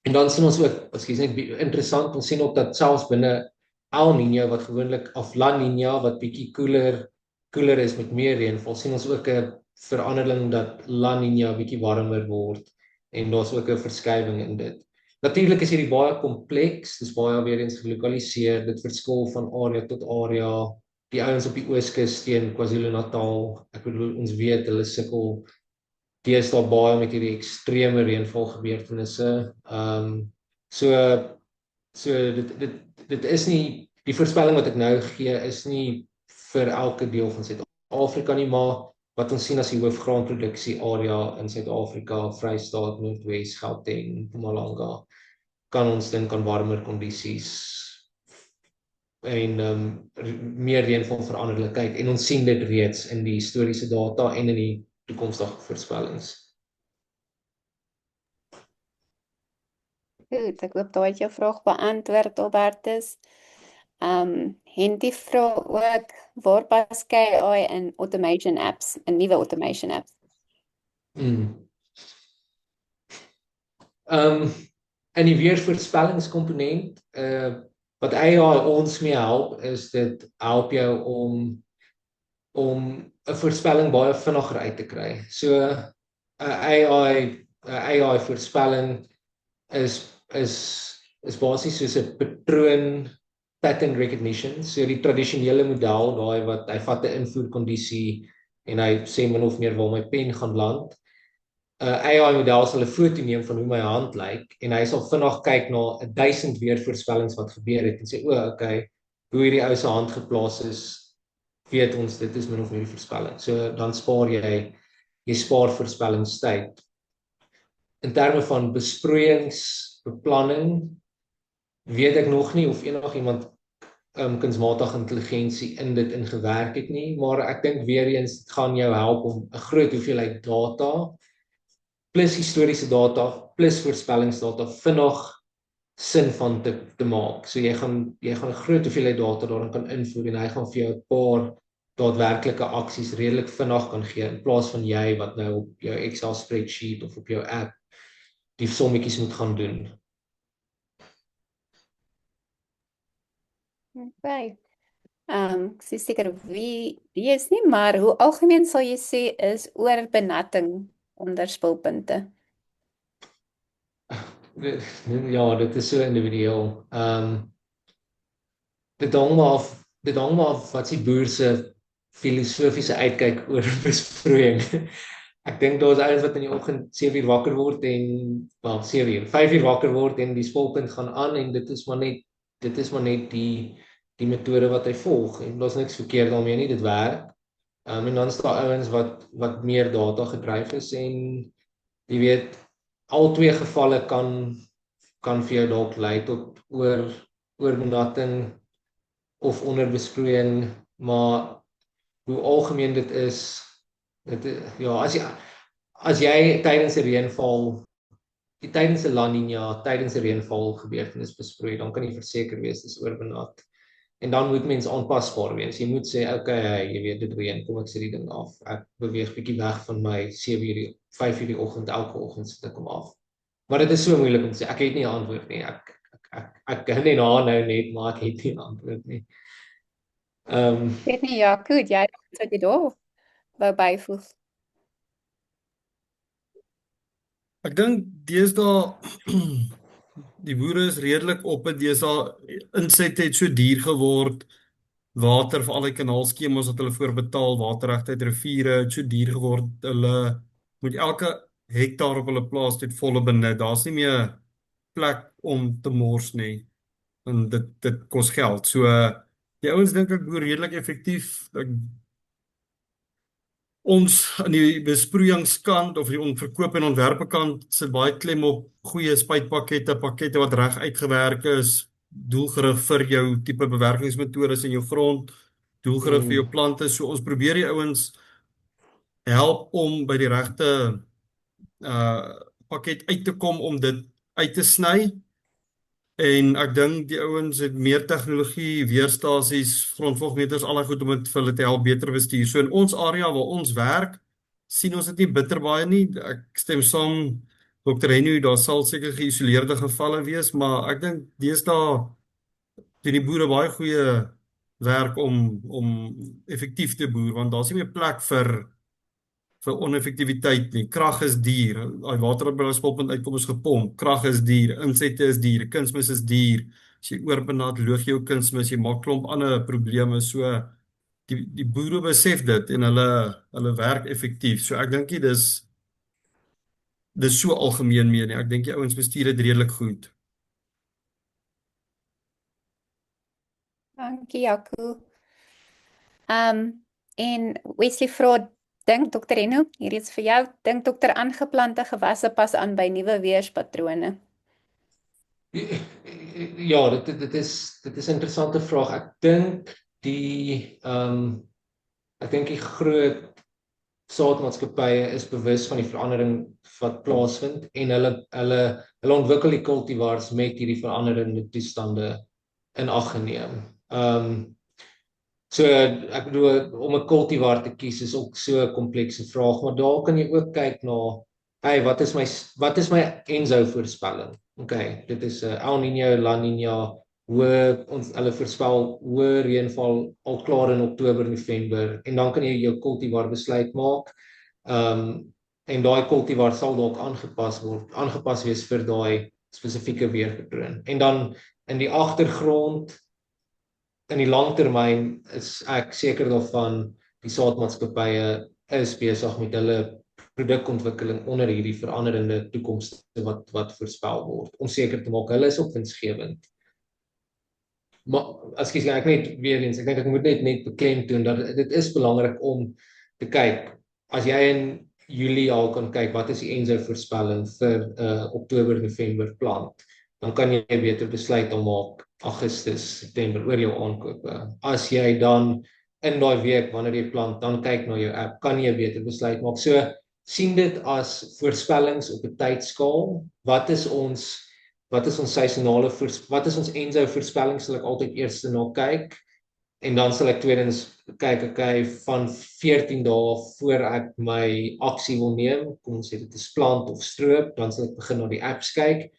En dan sien ons ook, net interessant, ons sien ook dat selfs binne El Niño wat gewoonlik of La Niña wat bietjie koeler is met meer reënval, sien ons ook 'n verandering dat La Niña bietjie warmer word en daar's ook 'n verskywing in dit. Natuurlik is hierdie baie kompleks, dis baie weer eens gelokaliseer, dit verskil van area tot area. Die ouens op die Ooskus teen KwaZulu-Natal, ek bedoel ons weet hulle sukkel deesdae baie met hierdie ekstreme reënval gebeurtenisse. So dit is nie die voorspelling wat ek nou gee is nie vir elke deel van Suid-Afrika nie, maar wat ons sien as die hoofgraanproduksie area in Suid-Afrika, Vrystaat, Noordwes, Gauteng, Mpumalanga, kan ons dink aan warmer kondisies en meer reënval veranderlikheid, en ons sien dit reeds in die historiese data en in die toekomstige voorspellings. Goed, ek hoop daai het jou vraag beantwoord, Albertus. Henty vra ook, waar pas KI in automation apps, in nuwe automation apps? In die weervoorspellingskomponent, wat AI ons mee help, is dit help jou om 'n voorspelling baie vinniger uit te kry. So 'n AI voorspelling is basies soos 'n pattern recognition. So die tradisionele model, daai wat hy vat 'n invoerkondisie en hy sê min of meer waar my pen gaan land. AI model sal 'n foto neem van hoe my hand lyk en hy sal vinnig kyk na 1000 weervoorspellings wat gebeur het en sê, okay, hoe hierdie ou se hand geplaas is, weet ons dit is min of meer die voorspelling. So dan spaar jy spaar voorspellingstyd. In terme van besproeiingsbeplanning weet ek nog nie of enigiemand kunsmatige intelligensie in dit ingewerk het nie, maar ek dink weer eens dit gaan jou help om 'n groot hoeveelheid data plus historiese data plus voorspellingsdata vinnig sin van te maak. So jy gaan 'n groot hoeveelheid data daarin kan invoer en hy gaan vir jou 'n paar daadwerklike aksies redelik vinnig kan gee in plaas van jy wat nou op jou Excel spreadsheet of op jou app die sommetjies moet gaan doen. Okay. Ek sê seker wie is nie, maar hoe algemeen sal jy sê is oorbenatting onder spulpunte? Ja, dit is so individueel. dit hang maar af wat die boer se filosofiese uitkyk oor besproeiing. Ek dink daar's ouens wat in die oggend 7 uur wakker word en wel 7 uur, 5 uur wakker word en die spulpunt gaan aan en dit is maar net die metode wat hy volg en daar's niks verkeerd daarmee nie, dit werk. En dan is daar ouens wat meer data gedryf is en jy weet al twee gevalle kan vir jou dalk lei tot oorbenutting of onderbesproeiing, maar hoe algemeen dit is, ja, as jy tydens 'n reënval, tydens 'n La Niña, tydens 'n reënval gebeurtenis besproei, dan kan jy verseker wees dis oorbenut. En dan moet mens aanpasbaar wees. Jy moet sê, okay, jy weet dit reën, kom ek sit die ding af. Ek beweeg bietjie weg van my 7 uur, 5 uur die oggend elke oggend sit ek hom af. Maar dit is so moeilik om te sê. Ek het nie 'n antwoord nie. Ek kan nie nou net, maar ek het nie 'n antwoord nie. Weet nie, ja, goed, jy het wat jy daar wou byvoeg. Ek dink deesdae die boere is redelik op het deesdae insette het so duur geword. Water vir al die kanaalskemas wat hulle voorbetaal, waterregte uit riviere het so duur geword. Hulle moet elke hektaar op hulle plaas dit volle benut. Daar's nie meer plek om te mors nie. En dit kos geld. So die ouens dink ek boer redelik effektief. Ons aan die besproeiingskant of die verkoop en ontwerpe kant sit baie klem op goeie spuitpakkette, pakkette wat reg uitgewerk is, doelgerig vir jou tipe bewerkingsmetodes in jou grond, doelgerig vir jou plante. So ons probeer die ouens help om by die regte pakket uit te kom om dit uit te sny. En ek dink die ouens het meer tegnologie, weerstasies, grondvogmeters, al die goed om dit vir hulle te help beter bestuur. So in ons area waar ons werk, sien ons dit nie bitter baie nie. Ek stem saam Dr. Henry, daar sal seker geïsoleerde gevalle wees, maar ek dink deesdae doen die boere baie goeie werk om effektief te boer, want daar's nie meer plek vir oneffektiwiteit nie. Krag is duur. Daai water wat by ons spulpunt uitkom is gepomp. Krag is duur, insette is duur, kunsmis is duur. As jy oorbenut, loog jou kunsmis, jy maak klomp ander probleme. So die boere besef dit en hulle werk effektief. So ek dink nie dis so algemeen meer nie. Ek dink die ouens bestuur dit redelik goed. Dankie, Jaco. En Wesley vra, dink Dr. Reno, hier is vir jou, dink dokter aangeplante gewasse pas aan by nuwe weerspatrone? Ja, dit is 'n interessante vraag. Ek dink die groot saadmaatskappye is bewus van die verandering wat plaasvind en hulle ontwikkel die kultivars met hierdie veranderende toestande in ag geneem. So ek bedoel om 'n kultivar te kies is ook so 'n komplekse vraag, maar daar kan jy ook kyk na, hey, wat is my Enso voorspelling? Okay, dit is 'n El Niño, La Niña, hulle voorspel hoë reënval al klaar in Oktober, November en dan kan jy jou kultivar besluit maak. En daai kultivar sal dalk aangepas wees vir daai spesifieke weerpatroon. En dan in die agtergrond in die langtermyn is ek seker daarvan die saadmaatskappye is besig met hulle produkontwikkeling onder hierdie veranderende toekomste wat voorspel word om seker te maak hulle is op winsgewend. Maar ekskuus, ek net weer eens, ek dink ek moet net beklemtoon dat dit is belangrik om te kyk. As jy in Julie al kan kyk wat is die Enso voorspelling vir Oktober, November plant, dan kan jy beter besluit om maak Augustus, September oor jou aankope. As jy dan in daai week wanneer jy plant, dan kyk na jou app, kan jy beter besluit maak. So sien dit as voorspellings op 'n tydskaal. Wat is ons seisonale wat is ons Enso voorspelling, sal ek altyd eers na kyk. En dan sal ek tweedens kyk, okay, van 14 dae voor ek my aksie wil neem, kom ons sê dit is plant of stroop, dan sal ek begin na die apps kyk.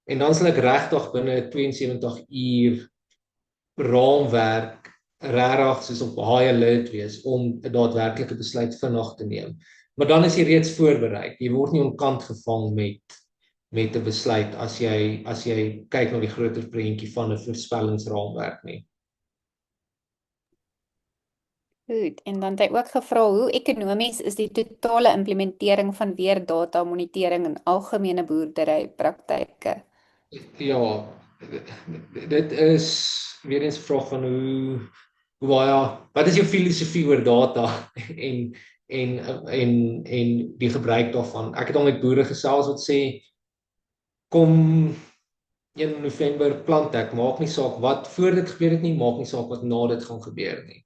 En dan sal ek regtig binne 72 uur raamwerk regtig soos op high alert wees om 'n daadwerklike besluit vinnig te neem. Maar dan is jy reeds voorberei. Jy word nie onkant gevang met 'n besluit as jy kyk na die groter prentjie van 'n voorspellingsraamwerk nie. Goed, en dan het hy ook gevra hoe ekonomies is die totale implementering van weerdata monitering in algemene boerderypraktyke? Ja, dit is weer eens 'n vraag van hoe baie, wat is jou filosofie oor data en en die gebruik daarvan. Ek het al met boere gesels wat sê kom 1 November plant ek, maak nie saak wat voor dit gebeur het nie, maak nie saak wat na dit gaan gebeur nie.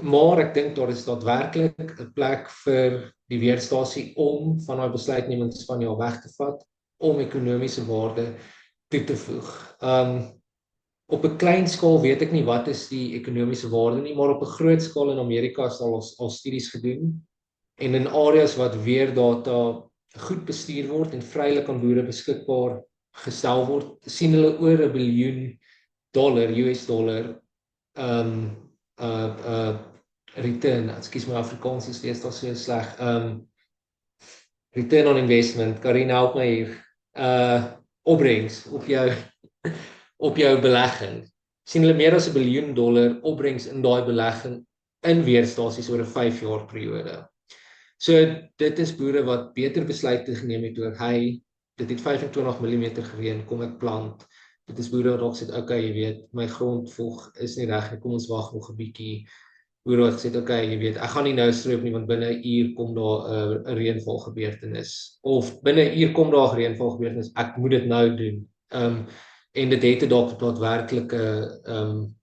Maar ek dink daar is daadwerklik 'n plek vir die weerstasie om van daai besluitnemings van jou weg te vat om ekonomiese waarde toe te voeg. Op 'n klein skaal weet ek nie wat is die ekonomiese waarde nie, maar op 'n groot skaal in Amerika is al studies gedoen en in areas wat weerdata goed bestuur word en vrylik aan boere beskikbaar gestel word, sien hulle oor $1 biljoen US dollar return, ekskuus my Afrikaans is deesdae so sleg. Return on investment, Karina help my hier. Opbrengs op jou belegging. Sien hulle meer as $1 biljoen opbrengs in daai belegging in weerstasies oor 'n 5 jaar periode. So dit is boere wat beter besluite geneem het oor dit het 25 mm gereën, kom ek plant. Dit is boere wat dalk sê, okay, jy weet, my grondvog is nie reg nie, kom ons wag nog 'n bietjie. Boere wat sê, okay, jy weet, ek gaan nie nou stroop nie want binne 'n uur kom daar 'n reënval gebeurtenis of binne 'n uur kom daar 'n reënval gebeurtenis, ek moet dit nou doen. En dit het dalk daadwerklike 'n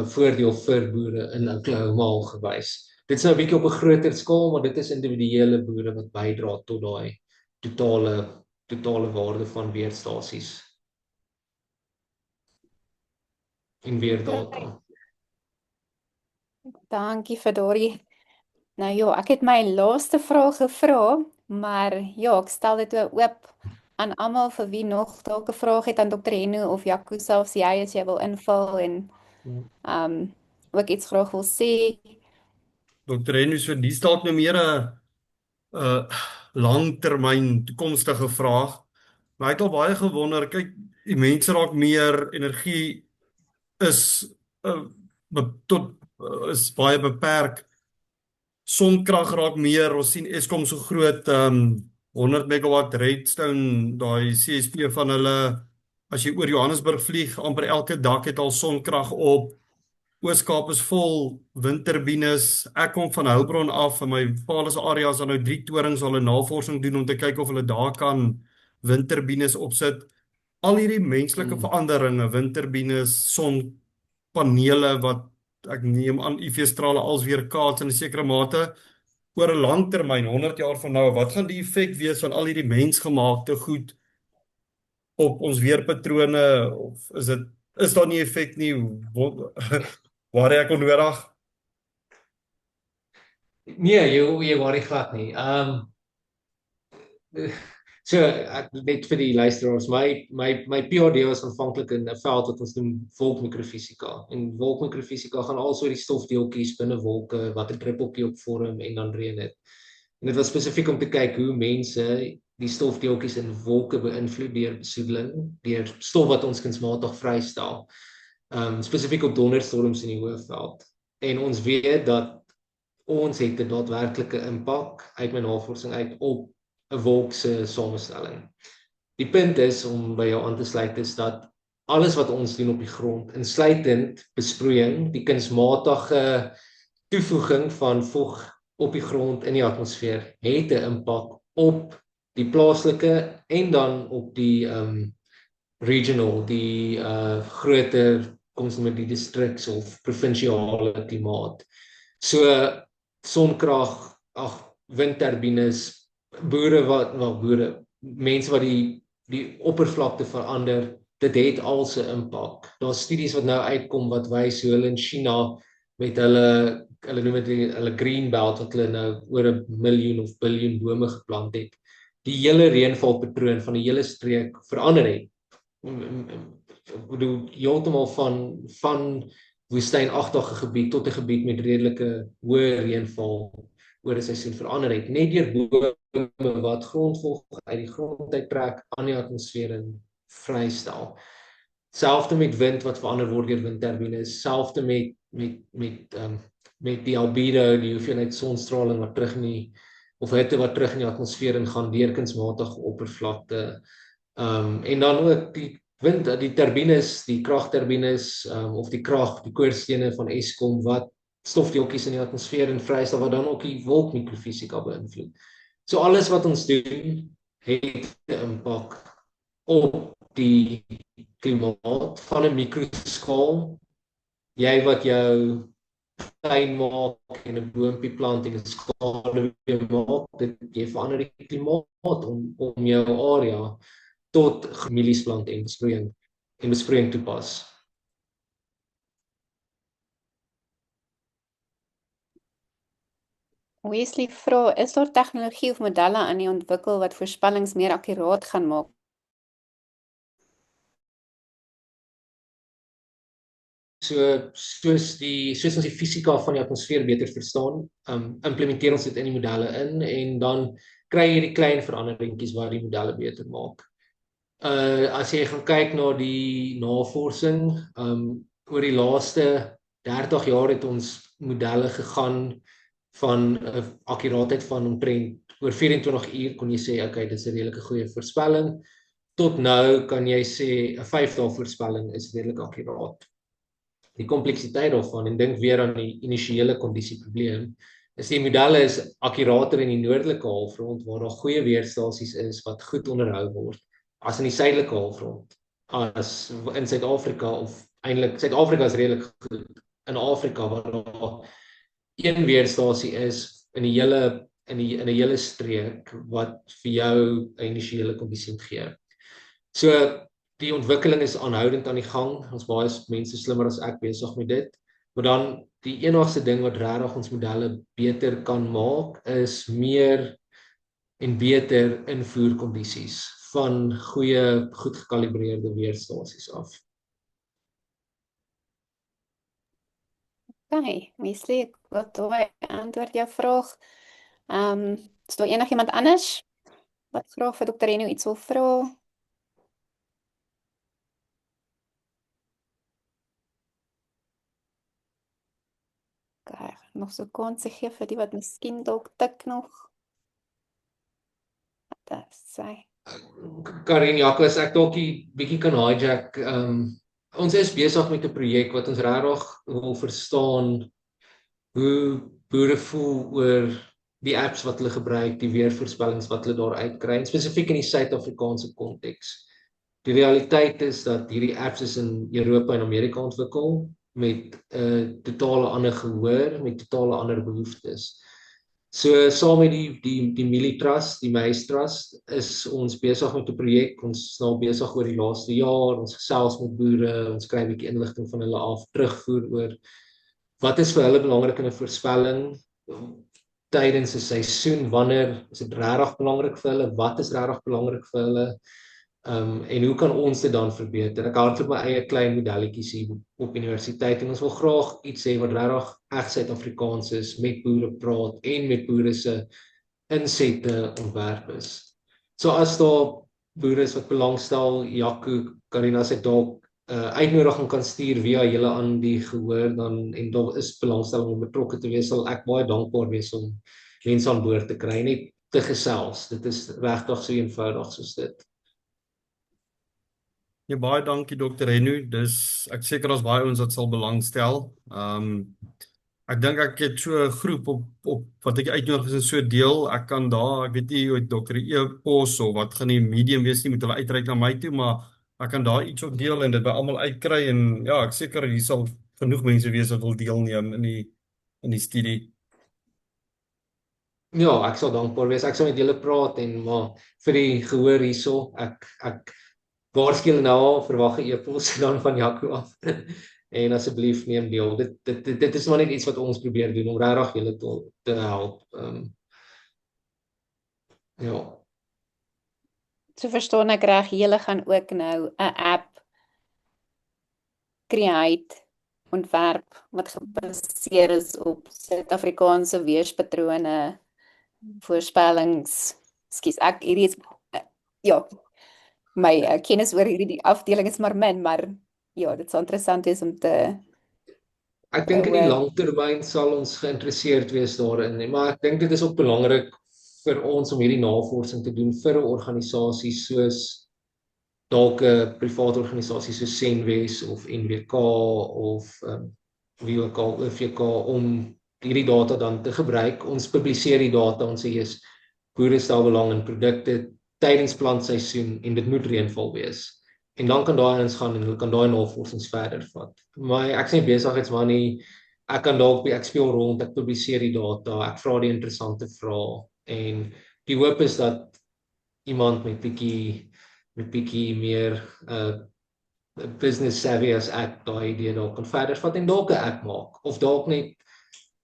voordeel vir boere in Oklahoma gewys. Dit is nou 'n bietjie op 'n groter skaal, maar dit is individuele boere wat bydra tot daai totale waarde van weerstasies en weerdata. Dankie vir daardie. Nou ja, ek het my laaste vraag gevra, maar ja, ek stel dit oop aan almal vir wie nog dalk 'n vraag het aan Dr. Henno of Jaco, selfs jy as jy wil invul en ook iets graag wil sê. Dr. Henno, so dis dalk nou meer 'n langtermyn toekomstige vraag. Maar hy het al baie gewonder, kyk, die mense raak meer, energie is is baie beperk. Sonkrag raak meer, ons sien Eskom so groot 100 megawatt Redstone, daai CSP van hulle, as jy oor Johannesburg vlieg, amper elke dak het al sonkrag op. Oos-Kaap is vol windturbines. Ek kom van Heilbron af en my pa se area is nou 3 torings al 'n navorsing doen om te kyk of hulle daar kan windturbines opsit. Al hierdie menslike veranderinge, windturbines, sonpanele wat ek neem aan UV-strale als weer kaats in 'n sekere mate oor 'n lang termyn, 100 jaar van nou, wat gaan die effek wees van al hierdie mensgemaakte goed op ons weerpatrone, of is daar nie effek nie? Waar ek onnodig? Nee, jy worry glad nie. So net vir die luisteraars, my PhD was aanvanklik in 'n veld wat ons noem wolkmikrofisika. En wolkmikrofisika gaan also die stofdeeltjies binne wolke wat 'n druppeltjie opvorm en dan reën dit. En dit was spesifiek om te kyk hoe mense die stofdeeltjies in wolke beïnvloed deur besoedeling, deur stof wat ons kunsmatig vrystel. Spesifiek op donderstorms in die Hoëveld. En ons weet dat ons het 'n daadwerklike impak uit my navorsing uit op 'n wolk se samestelling. Die punt is, om by jou aan te sluit, is dat alles wat ons doen op die grond, insluitend besproeiing, die kunsmatige toevoeging van vog op die grond in die atmosfeer, het 'n impak op die plaaslike en dan op die regional, die groter, kom ons noem die districts of provinsiale klimaat. So sonkrag, windturbines, mense wat die oppervlakte verander, dit het al se impak. Daar's studies wat nou uitkom wat wys hoe hulle in China met hulle noem dit hulle green belt, wat hulle nou oor 1 miljoen of biljoen bome geplant het, die hele reënvalpatroon van die hele streek verander het. Ek bedoel, heeltemal van woestynagtige gebied tot 'n gebied met redelike hoë reënval oor 'n seisoen verander het, net deur bome wat grondvog uit die grond uittrek, aan die atmosfeer en vrystel. Selfde met wind wat verander word deur windturbines, selfde met die albedo, die hoeveelheid sonstraling wat terug in die of hitte wat terug in die atmosfeer ingaan deur kunsmatige oppervlakte. En dan ook die wind, die turbines, die kragturbines, of die koorstene van Eskom wat stofdeeltjies in die atmosfeer en vrystel wat dan ook die wolkmikrofisika beïnvloed. So alles wat ons doen het 'n impak op die klimaat van 'n mikroskaal. Jy wat jou tuin maak en 'n boompie plant en 'n skaduwee maak, jy verander die klimaat om jou area tot mielies plant en besproeiing toepas. Wesley vra, is daar tegnologie of modelle aan die ontwikkel wat voorspellings meer akkuraat gaan maak? Soos ons die fisika van die atmosfeer beter verstaan, implementeer ons dit in die modelle in en dan kry jy die klein veranderingkies wat die modelle beter maak. As jy gaan kyk na die navorsing, oor die laaste 30 jaar het ons modelle gegaan van 'n akkuraatheid van omtrent oor 24 uur kon jy sê, okay, dit is 'n redelike goeie voorspelling. Tot nou kan jy sê 'n 5-dae voorspelling is redelik akkuraat. Die kompleksiteit daarvan, en dink weer aan die initiële kondisieprobleem, is die modelle is akkurater in die noordelike halfrond waar daar goeie weerstasies is wat goed onderhou word, as in die suidelike halfrond, as in Suid-Afrika, of eintlik Suid-Afrika is redelik goed. In Afrika waar daar een weerstasie is in 'n hele streek wat vir jou 'n initiële kondisie gee. So die ontwikkeling is aanhoudend aan die gang. Ons baie mense slimmer as ek besig met dit. Maar dan die enigste ding wat regtig ons modelle beter kan maak is meer en beter invoerkondisies van goeie, goed gekalibreerde weerstasies af. Okay, Wesley, ek wil daai antwoord jou vraag. Is daar enigiemand anders wat graag vir Dr. Reno iets wil vra? Okay, nog so kansie gee vir die wat miskien dalk tik nog. Wat sê? Karin, Jacques, ek dalk 'n bietjie kan hijack. Ons is besig met 'n projek wat ons regtig wil verstaan hoe boere voel oor die apps wat hulle gebruik, die weervoorspellings wat hulle daar uitkry, en spesifiek in die Suid-Afrikaanse konteks. Die realiteit is dat hierdie apps is in Europa en Amerika ontwikkel met 'n totale ander gehoor, met totale ander behoeftes. So saam met die Mielie Trust, die Maize Trust, is ons besig met 'n projek. Ons is nou besig oor die laaste jaar, ons gesels met boere, ons kry 'n bietjie inligting van hulle af, terugvoer oor wat is vir hulle belangrik in 'n voorspelling tydens 'n seisoen, wanneer is dit regtig belangrik vir hulle, wat is regtig belangrik vir hulle, en hoe kan ons dit dan verbeter? Ek hardloop my eie klein modelletjies hier op universiteit en ons wil graag iets hê wat regtig reg Suid-Afrikaans is, met boere praat en met boere se insette ontwerp is. So as daar boere is wat belangstel, Jaco, Karina sê dalk uitnodiging kan stuur via julle aan die gehoor dan, en daar is belangstelling om betrokke te wees, sal ek baie dankbaar wees om mense aan boord te kry, net te gesels. Dit is regtig so eenvoudig soos dit. Ja, baie dankie Dr. Reno. Ek seker as baie ons wat sal belangstel. Ek dink ek het so 'n groep op wat ek uitnodig is en so deel. Ek kan daar, ek weet nie hoe Dr. E-pos of wat gaan die medium wees nie, moet hulle uitreik na my toe, maar ek kan daar iets op deel en dit by almal uitkry en ja, ek seker hier sal genoeg mense wees wat wil deelneem in die studie. Ja, ek sal dankbaar wees. Ek sal met julle praat en maar vir die gehoor hierso, ek waarskynlik nou verwag 'n e-pos dan van Jaco af. En asseblief neem deel. Dit is maar net iets wat ons probeer doen om regtig julle te help. Ja. So verstaan ek reg, julle gaan ook nou 'n app create, ontwerp wat gebaseer is op Suid-Afrikaanse weerspatrone, voorspellings. Ekskuus, hierdie is ja, my kennis oor hierdie afdeling is maar min, maar ja, dit sal interessant wees om te Ek dink in die behoort. langtermyn sal ons geïnteresseerd wees daarin, maar ek dink dit is ook belangrik vir ons om hierdie navorsing te doen vir 'n organisasie soos dalk 'n private organisasie soos Senwes of NWK of wie ook al OVK om hierdie data dan te gebruik. Ons publiseer die data, ons sê jy's boere stel belang in produkte tydens plantseisoen en dit moet reënval wees. En dan kan daai ons gaan en hulle kan daai navorsings verder vat. Maar ek sê besigheidsman nie, ek kan dalk ek speel rond, ek publiseer die data, ek vra die interessante vrae en die hoop is dat iemand met bietjie meer business savvy as ek daai idee dalk kan verder vat en dalk 'n app maak of dalk net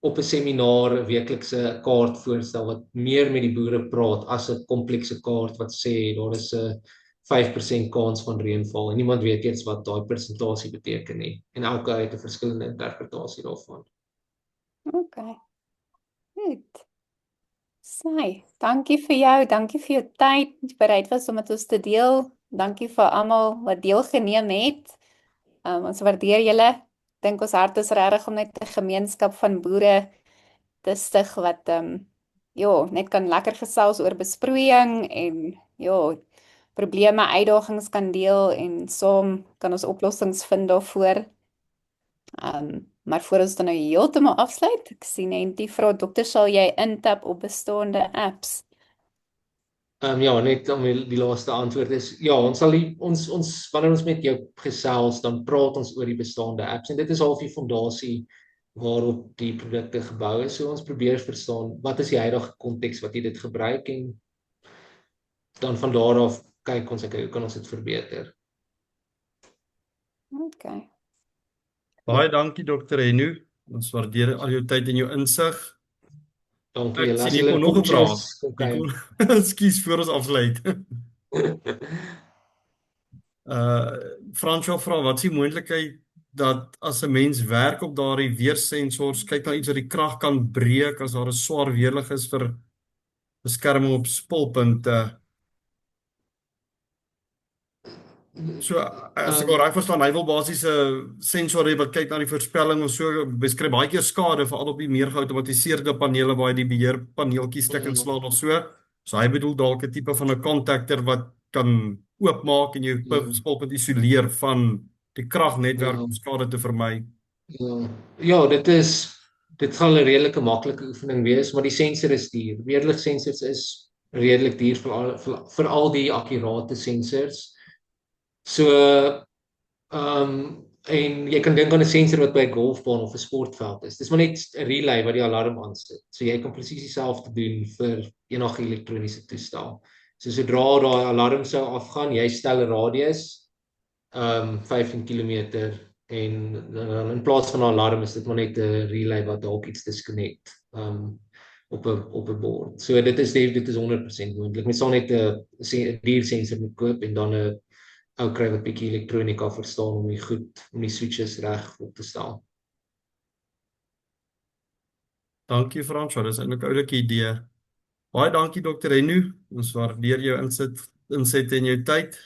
op 'n seminaar 'n weeklikse kaart voorstel wat meer met die boere praat as 'n komplekse kaart wat sê daar is 'n 5% kans van reënval en niemand weet eers wat daai persentasie beteken nie en elke het 'n verskillende interpretasie daarvan. Okay, goed. Sy, dankie vir jou, dankie vir jou tyd, dat jy bereid was om met ons te deel. Dankie vir almal wat deelgeneem het. Ons waardeer julle. Dink ons hart is regtig om net 'n gemeenskap van boere te stig wat ja, net kan lekker gesels oor besproeiing en ja, probleme, uitdagings kan deel en saam kan ons oplossings vind daarvoor. Maar voor ons dan nou heeltemal afsluit, ek sien net die vra dokter, sal jy intap op bestaande apps? Ja, net om die laaste antwoord is ja, ons sal ons wanneer ons met jou gesels, dan praat ons oor die bestaande apps en dit is half die fondasie waarop die produkte gebou is. So ons probeer verstaan wat is die huidige konteks wat jy dit gebruik en dan van daar af kyk ons hoe kan ons dit verbeter. Okay. Baie dankie Dr. Henno. Ons waardeer al jou tyd en jou insig. Dankie Ek julle. sien As jy julle kon nog 'n vraag. kom kyk. Ekskuus voor ons afsluit. Fransjo vra, wat is die moontlikheid dat as 'n mens werk op daardie weersensors, kyk na iets wat die krag kan breek as daar 'n swaar weerlig is vir beskerming op spulpunte. So as ek reg verstaan, hy wil basies 'n sensor hê wat kyk na die voorspelling of so, beskryf baie keer skade veral op die meer geautomatiseerde panele waar hy die beheerpaneeltjies stik en slaan of so. So hy bedoel dalk 'n tipe van 'n contactor wat kan oopmaak en jou spulpunt isoleer van die kragnetwerk om skade te vermy. Ja, dit gaan 'n redelike maklike oefening wees, maar die sensor is duur. Weerligsensors is redelik duur vir al die akkurate sensors. So en jy kan dink aan 'n sensor wat by 'n golfbaan of 'n sportveld is. Dis maar net 'n relay wat die alarm aansit. So jy kan presies dieselfde doen vir enige elektroniese toestel. So sodra daai alarm sou afgaan, jy stel 'n radius 15 km en dan in plaas van 'n alarm is dit maar net 'n relay wat dalk iets disconnect op 'n bord. So dit is 100% moontlik. Mens sal net 'n duur sensor moet koop en dan 'n ou kry wat bietjie elektronika verstaan om die switches reg op te stel. Dankie Fransjo, dis eintlik 'n oulike idee. Baie dankie Dr. Henno. Ons waardeer jou inset en jou tyd.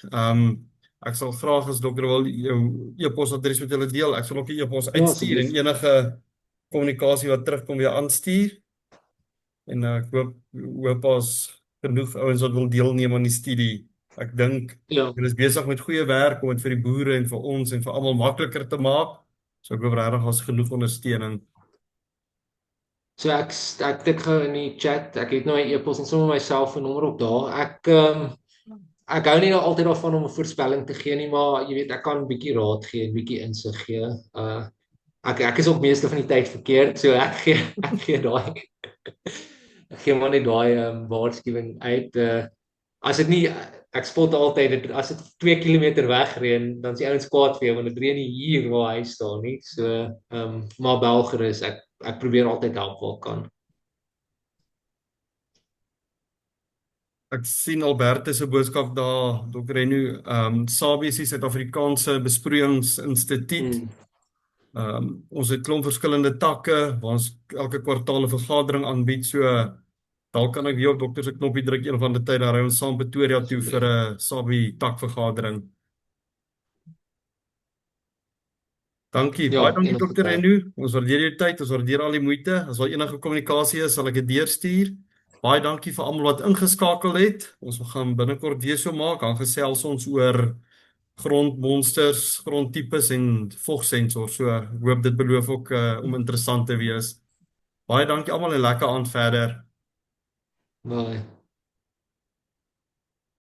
Ek sal graag as dokter wil jou e-posadres met julle deel. Ek sal ook 'n e-pos uitstuur en enige kommunikasie wat terugkom weer aanstuur. En ek hoop as genoeg ouens wat wil deelneem aan die studie. Ek dink julle is besig met goeie werk om dit vir die boere en vir ons en vir almal makliker te maak. So ek hoop regtig as genoeg ondersteuning. So ek tik gou in die chat. Ek het nou 'n e-pos en sommer my selfoonnommer op daar. Ek hou nie nou altyd daarvan om 'n voorspelling te gee nie, maar jy weet ek kan 'n bietjie raad gee, 'n bietjie insig gee. Ek is ook meeste van die tyd verkeerd, so ek gee daai ek gee maar net daai waarskuwing uit. As dit nie ek spot altyd as dit 2 km wegreën, dan is die ouens kwaad vir jou want dit reën nie hier waar hy staan nie. So maar bel gerus. Ek probeer altyd help waar kan. Ek sien Albertus se boodskap daar, Dr. Henno, SABIE is die Suid-Afrikaanse Besproeiingsinstituut. Ons het klomp verskillende takke waar ons elke kwartaal 'n vergadering aanbied. So dalk kan ek weer op dokter se knoppie druk een van die tyd, dan ry ons saam Pretoria toe vir 'n SABIE takvergadering. Dankie, baie Ja, dankie enige Dr. tyd. Renu. Ons waardeer jou tyd, ons waardeer al die moeite. As daar enige kommunikasie is, sal ek dit deurstuur. Baie dankie vir almal wat ingeskakel het. Ons gaan binnekort weer so maak, dan gesels ons oor grondmonsters, grondtipes en vogsensors. So ek hoop dit beloof ook om interessant te wees. Baie dankie almal en lekker aand verder. Bye.